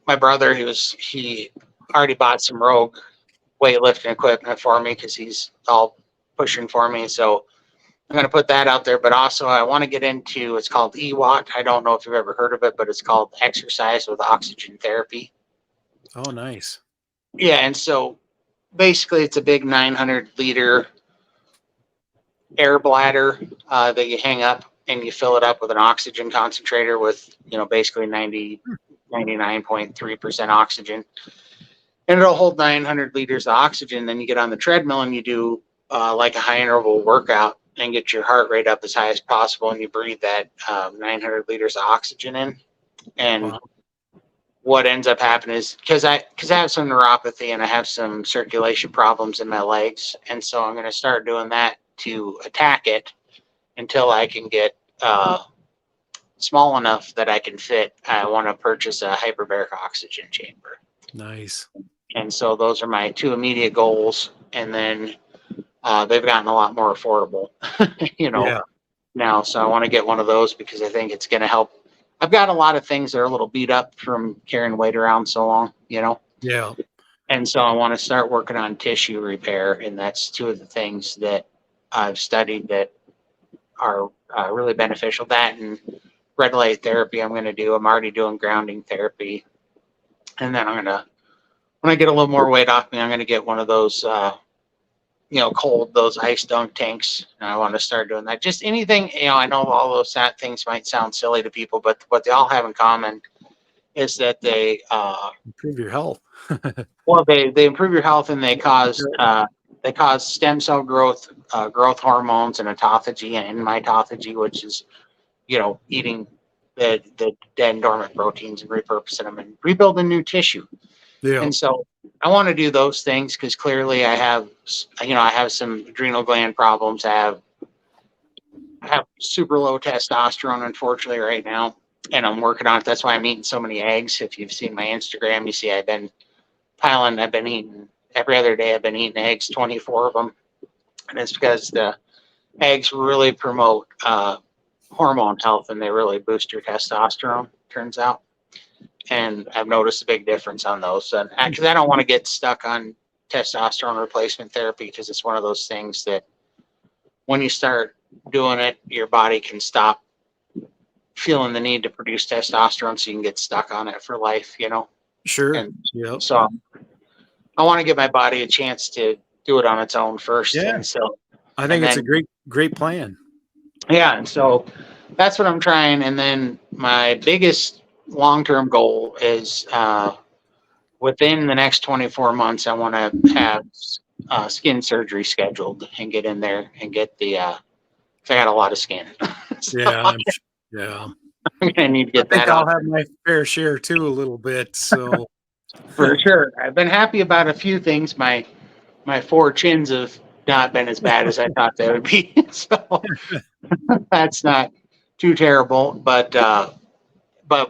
my brother, he already bought some Rogue weightlifting equipment for me because he's all pushing for me. So I'm going to put that out there, but also I want to get into, it's called EWOT. I don't know if you've ever heard of it, but it's called exercise with oxygen therapy. Oh, nice. Yeah. And so basically it's a big 900-liter air bladder that you hang up and you fill it up with an oxygen concentrator with, basically 99.3% oxygen. And it'll hold 900 liters of oxygen. Then you get on the treadmill and you do like a high interval workout and get your heart rate up as high as possible, and you breathe that 900 liters of oxygen in. And Wow. what ends up happening is because I have some neuropathy and I have some circulation problems in my legs, and so I'm going to start doing that to attack it until I can get small enough that I can fit. I want to purchase a hyperbaric oxygen chamber. Nice. And so those are my two immediate goals. And then they've gotten a lot more affordable, Yeah. now. So I want to get one of those because I think it's going to help. I've got a lot of things that are a little beat up from carrying weight around so long. Yeah. And so I want to start working on tissue repair. And that's two of the things that I've studied that are really beneficial. That and red light therapy I'm going to do. I'm already doing grounding therapy. And then when I get a little more weight off me, I'm going to get one of those, those ice dunk tanks. And I want to start doing that. Just anything, I know all those things might sound silly to people, but what they all have in common is that Improve your health. they improve your health, and they cause stem cell growth, growth hormones, and autophagy and mitophagy, which is eating the dead and dormant proteins and repurposing them and rebuilding new tissue. Yeah. And so I want to do those things because clearly I have some adrenal gland problems. I have super low testosterone, unfortunately, right now, and I'm working on it. That's why I'm eating so many eggs. If you've seen my Instagram, you see I've been eating every other day. I've been eating eggs, 24 of them, and it's because the eggs really promote hormone health, and they really boost your testosterone, turns out. And I've noticed a big difference on those. And because I don't want to get stuck on testosterone replacement therapy, because it's one of those things that when you start doing it, your body can stop feeling the need to produce testosterone, so you can get stuck on it for life. Sure. And Yep. so I want to give my body a chance to do it on its own first. Yeah. And so, I think and it's a then, great plan. yeah. And so that's what I'm trying. And then my biggest long-term goal is, within the next 24 months, I want to have skin surgery scheduled and get in there and get I got a lot of skin. So Yeah. Yeah. I'm going to need to I get think that I'll out have my fair share too, a little bit. So for sure. I've been happy about a few things. My four chins have not been as bad as I thought they would be. So that's not too terrible. But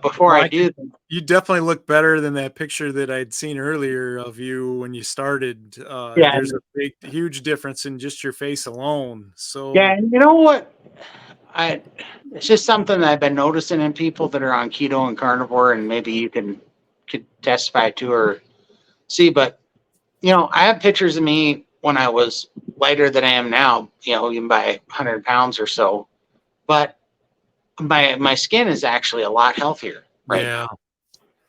before well, I do, you definitely look better than that picture that I'd seen earlier of you when you started. yeah, There's a huge difference in just your face alone. yeah, So and you know what? I It's just something that I've been noticing in people that are on keto and carnivore, and maybe you could testify to or see. But I have pictures of me when I was lighter than I am now. Even by 100 pounds or so. But my skin is actually a lot healthier right yeah. now.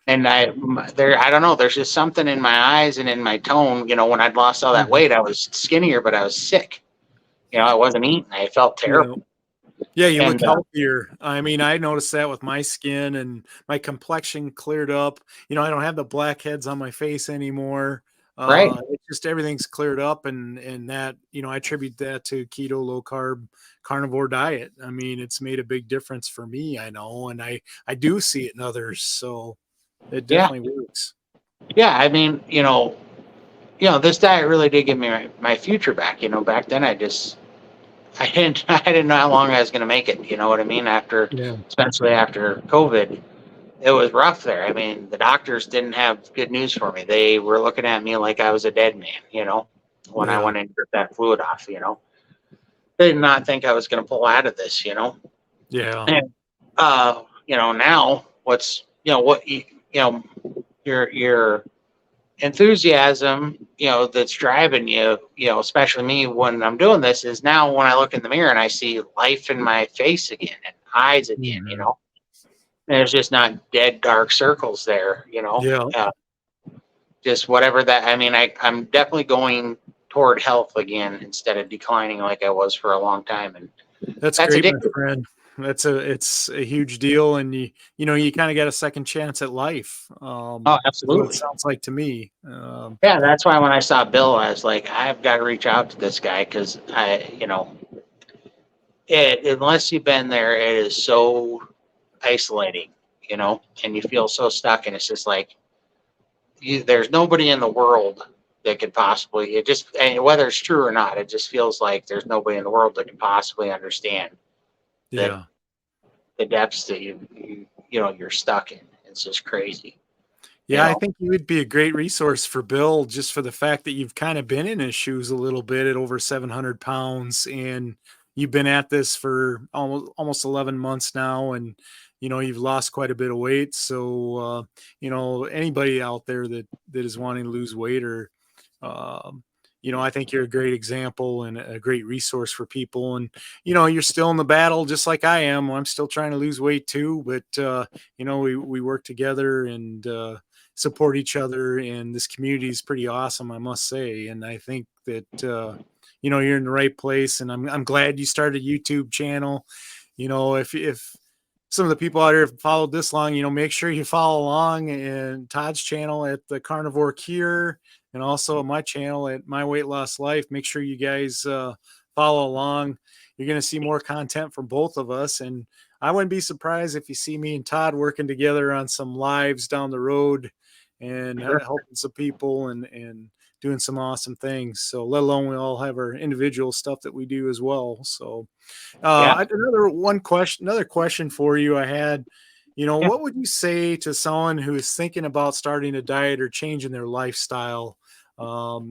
And I don't know. There's just something in my eyes and in my tone. When I'd lost all that Mhm. weight, I was skinnier, but I was sick. I wasn't eating. I felt Yeah. terrible. Yeah, you look And healthier. I mean, I noticed that with my skin and my complexion cleared up. I don't have the blackheads on my face anymore. right, It's just everything's cleared up, and that I attribute that to keto, low carb, carnivore diet. I mean, it's made a big difference for me. I know, and I do see it in others. So it yeah, definitely works. yeah. I mean, this diet really did give me my future back. Back then I didn't know how long I was going to make it. You know what I mean? Yeah, Especially after COVID, it was rough there. I mean, the doctors didn't have good news for me. They were looking at me like I was a dead man. When I yeah, went in to get that fluid off. They did not think I was going to pull out of this. yeah, And now your enthusiasm, that's driving you, especially me when I'm doing this, is now when I look in the mirror and I see life in my face again and eyes again. mhm, There's just not dead dark circles there. yeah. Just whatever that. I mean, I'm definitely going toward health again instead of declining like I was for a long time, and That's that's great, my addictive. friend. It's a huge deal, and you kind of get a second chance at life. Oh, Is what it absolutely. sounds like to me. Yeah, that's why when I saw Bill, I was like, I've got to reach out to this guy because unless you've been there, it is so isolating, and you feel so stuck, and it's just like there's nobody in the world that could possibly. It just, and whether it's true or not, it just feels like there's nobody in the world that can possibly understand that Yeah. the depths that you're stuck in. It's just crazy, you Yeah, I know. think you would be a great resource for Bill just for the fact that you've kind of been in his shoes a little bit at over 700 pounds, and you've been at this for almost 11 months now, and you've lost quite a bit of weight. So anybody out there that is wanting to lose weight, or um, I think you're a great example and a great resource for people. And you're still in the battle just like I am. I'm still trying to lose weight too, but we work together and support each other, and this community is pretty awesome, I must say. And I think that you're in the right place, and I'm glad you started a YouTube channel. If some of the people out here have followed this long, make sure you follow along in Todd's channel at the Carnivore Cure, and also my channel at My Weight Loss Life. Make sure you guys follow along. You're going to see more content from both of us. And I wouldn't be surprised if you see me and Todd working together on some lives down the road and helping some people and doing some awesome things. So let alone we all have our individual stuff that we do as well. So another question for you I had, what would you say to someone who is thinking about starting a diet or changing their lifestyle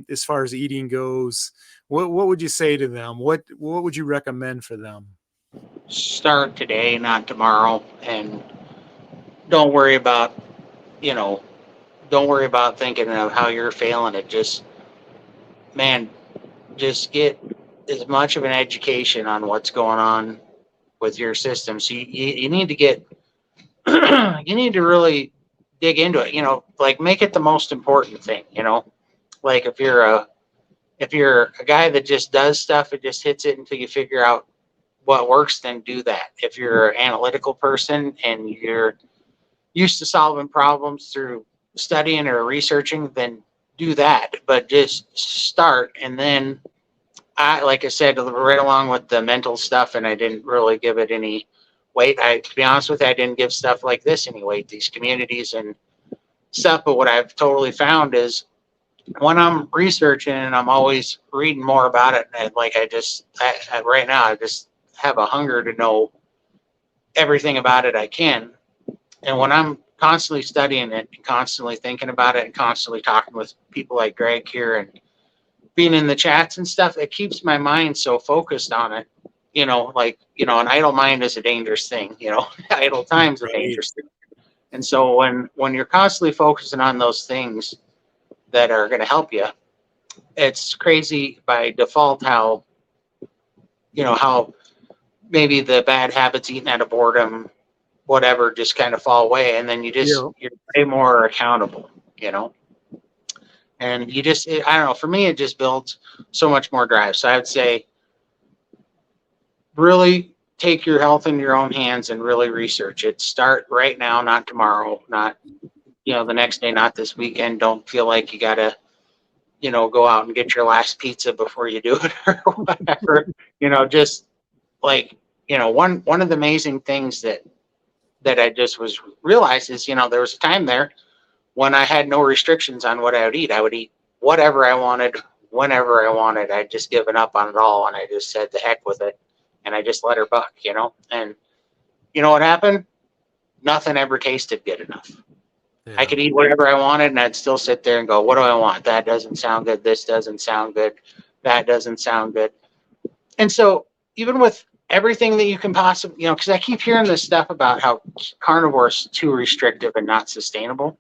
as far as eating goes? What would you say to them? What would you recommend for them? Start today, not tomorrow, and don't worry about, you know, don't worry about thinking of how you're failing it. Just, man, just get as much of an education on what's going on with your system. So you need to get, you need to really dig into it, like make it the most important thing, like if you're a guy that just does stuff and just hits it until you figure out what works, then do that. If you're an analytical person and you're used to solving problems through studying or researching, then do that. But just start, and then like I said, right along with the mental stuff, and I didn't really give it any weight. To be honest with you, I didn't give stuff like this any weight, these communities and stuff. But what I've totally found is when I'm researching and I'm always reading more about it, and right now, I just have a hunger to know everything about it I can. And when I'm constantly studying it and constantly thinking about it and constantly talking with people like Greg here and being in the chats and stuff, it keeps my mind so focused on it. An idle mind is a dangerous thing, idle time's a dangerous thing. And so when you're constantly focusing on those things that are going to help you, it's crazy by default how maybe the bad habits, eating out of boredom, whatever, just kind of fall away. And then you're way more accountable, and I don't know, for me, it just builds so much more drive. So I would say really take your health in your own hands and really research it. Start right now, not tomorrow, not, the next day, not this weekend. Don't feel like you got to, go out and get your last pizza before you do it or whatever, just like, one of the amazing things that I just was realized is, there was a time there when I had no restrictions on what I would eat. I would eat whatever I wanted, whenever I wanted. I'd just given up on it all, and I just said the heck with it, and I just let her buck, And you know what happened? Nothing ever tasted good enough. Yeah. I could eat whatever I wanted, and I'd still sit there and go, what do I want? That doesn't sound good. This doesn't sound good. That doesn't sound good. And so even with everything that you can possibly, because I keep hearing this stuff about how carnivore is too restrictive and not sustainable,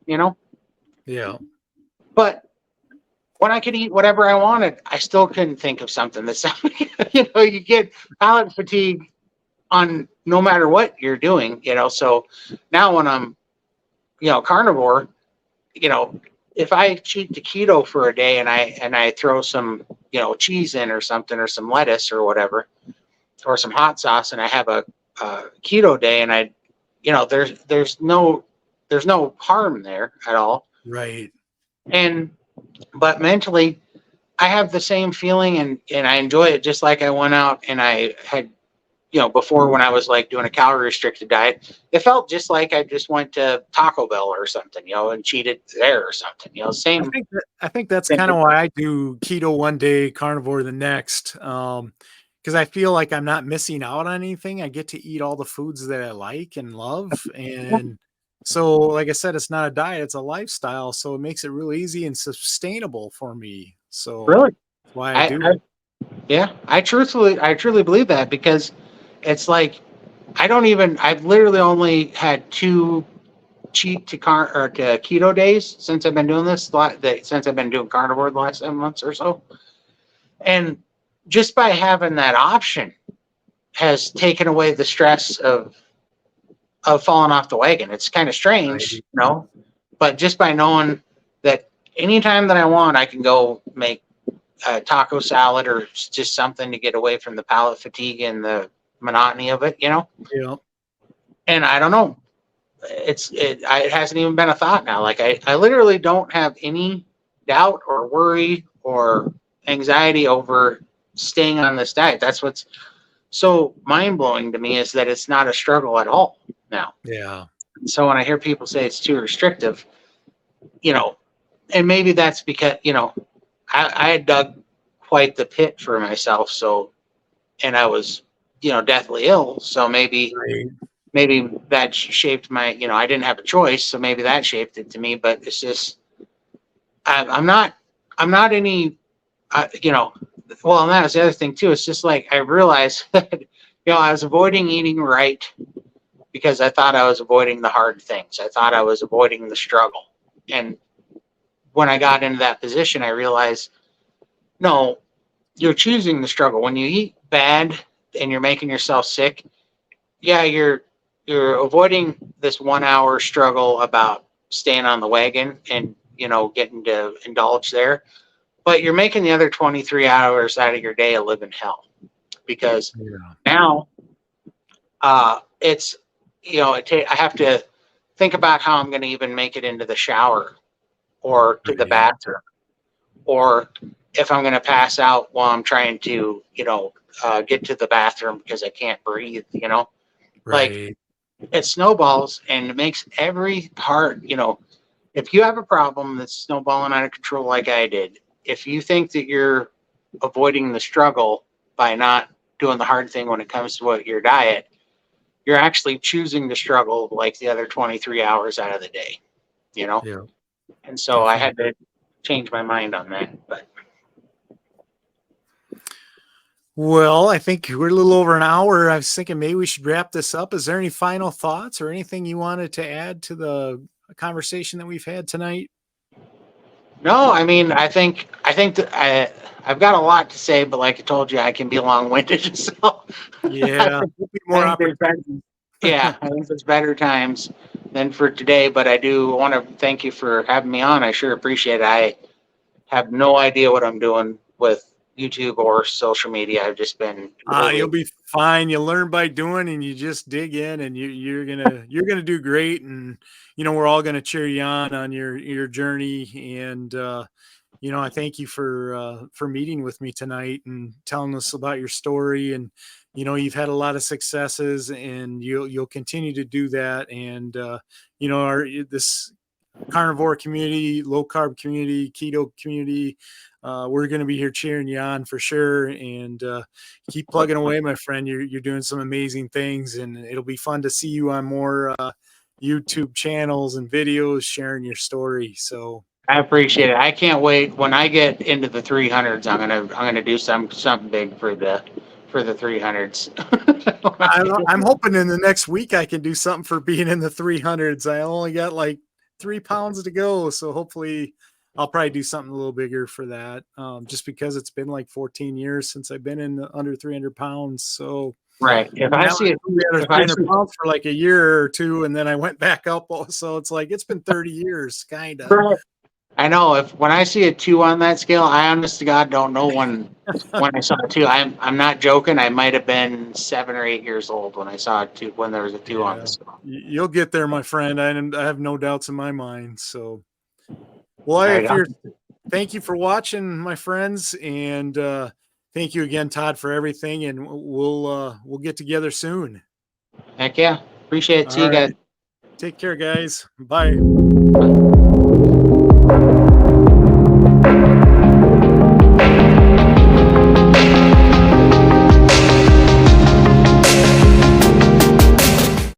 Yeah. But when I could eat whatever I wanted, I still couldn't think of something that sounded, you get palate fatigue on no matter what you're doing, So now when I'm, carnivore, if I cheat to keto for a day and I throw some, cheese in or something, or some lettuce or whatever, or some hot sauce, and I have a keto day, and I, there's no harm there at all. Right. But mentally, I have the same feeling, and I enjoy it, just like I went out and I had, before, when I was like doing a calorie restricted diet, it felt just like I just went to Taco Bell or something, and cheated there or something, same. I think that's kind of why I do keto one day, carnivore the next. Because I feel like I'm not missing out on anything. I get to eat all the foods that I like and love. And so, like I said, it's not a diet, it's a lifestyle. So it makes it really easy and sustainable for me. So really, that's why I do it. Yeah, I truly believe that, because it's like, I've literally only had 2 cheat to keto days since I've been doing this, since I've been doing carnivore the last 7 months or so. And just by having that option has taken away the stress of falling off the wagon. It's kind of strange, but just by knowing that anytime that I want, I can go make a taco salad or just something to get away from the palate fatigue and the monotony of it, Yeah. And I don't know. It hasn't even been a thought now. Like I literally don't have any doubt or worry or anxiety over staying on this diet. That's what's so mind blowing to me, is that it's not a struggle at all now. Yeah. So when I hear people say it's too restrictive, you know, and maybe that's because, I had dug quite the pit for myself. So, and I was, deathly ill. So Right. maybe that shaped my, I didn't have a choice. So maybe that shaped it to me, but it's just, I'm not any, well, and that was the other thing too. It's just like, I realized that, I was avoiding eating right because I thought I was avoiding the hard things. I thought I was avoiding the struggle. And when I got into that position, I realized, no, you're choosing the struggle. When you eat bad and you're making yourself sick, yeah, you're avoiding this 1 hour struggle about staying on the wagon and getting to indulge there, but you're making the other 23 hours out of your day a living hell, because Yeah. now it's I have to think about how I'm going to even make it into the shower or to the Right. bathroom, or if I'm going to pass out while I'm trying to get to the bathroom because I can't breathe. Like, Right. it snowballs and it makes every part, if you have a problem that's snowballing out of control like I did, if you think that you're avoiding the struggle by not doing the hard thing when it comes to your diet, you're actually choosing to struggle like the other 23 hours out of the day, you know? Yeah. And so I Definitely. had to change my mind on that. But Well, I think we're a little over an hour. I was thinking maybe we should wrap this up. Is there any final thoughts or anything you wanted to add to the conversation that we've had tonight? no, I mean, I think that I've got a lot to say, but like I told you, I can be long-winded. So I Yeah, think, there'll be I more think there's better, opportunities. yeah, I think there's better times than for today. But I do want to thank you for having me on. I sure appreciate it. I have no idea what I'm doing with YouTube or social media. I've just been You'll totally be fine. You learn by doing, and you just dig in, and you're gonna do great. And we're all gonna cheer you on your journey. And I thank you for meeting with me tonight and telling us about your story. And you've had a lot of successes, and you'll continue to do that. And our this carnivore community, low carb community, keto community. We're going to be here cheering you on for sure, and keep plugging away, my friend. You're doing some amazing things, and it'll be fun to see you on more YouTube channels and videos sharing your story. So I appreciate it. I can't wait when I get into the 300s. I'm gonna do something big for the 300s. I'm hoping in the next week I can do something for being in the 300s. I only got like 3 pounds to go, so hopefully I'll probably do something a little bigger for that. Just because it's been like 14 years since I've been in the under 300 pounds. So Right. If I now see it, I'm only under if I 300 see, pounds for like a year or two, and then I went back up. So it's like it's been 30 years, kind of. right. I know if when I see a 2 on that scale, I honest to God don't know when I saw a 2. I'm not joking. I might have been 7 or 8 years old when I saw a 2, when there was a 2 on the Yeah, scale. you'll get there, my friend. I have no doubts in my mind. So, well, Right. if you're thank you for watching, my friends, and thank you again, Todd, for everything. And we'll get together soon. Heck yeah. Appreciate it. See All you guys. right, take care, guys. Bye.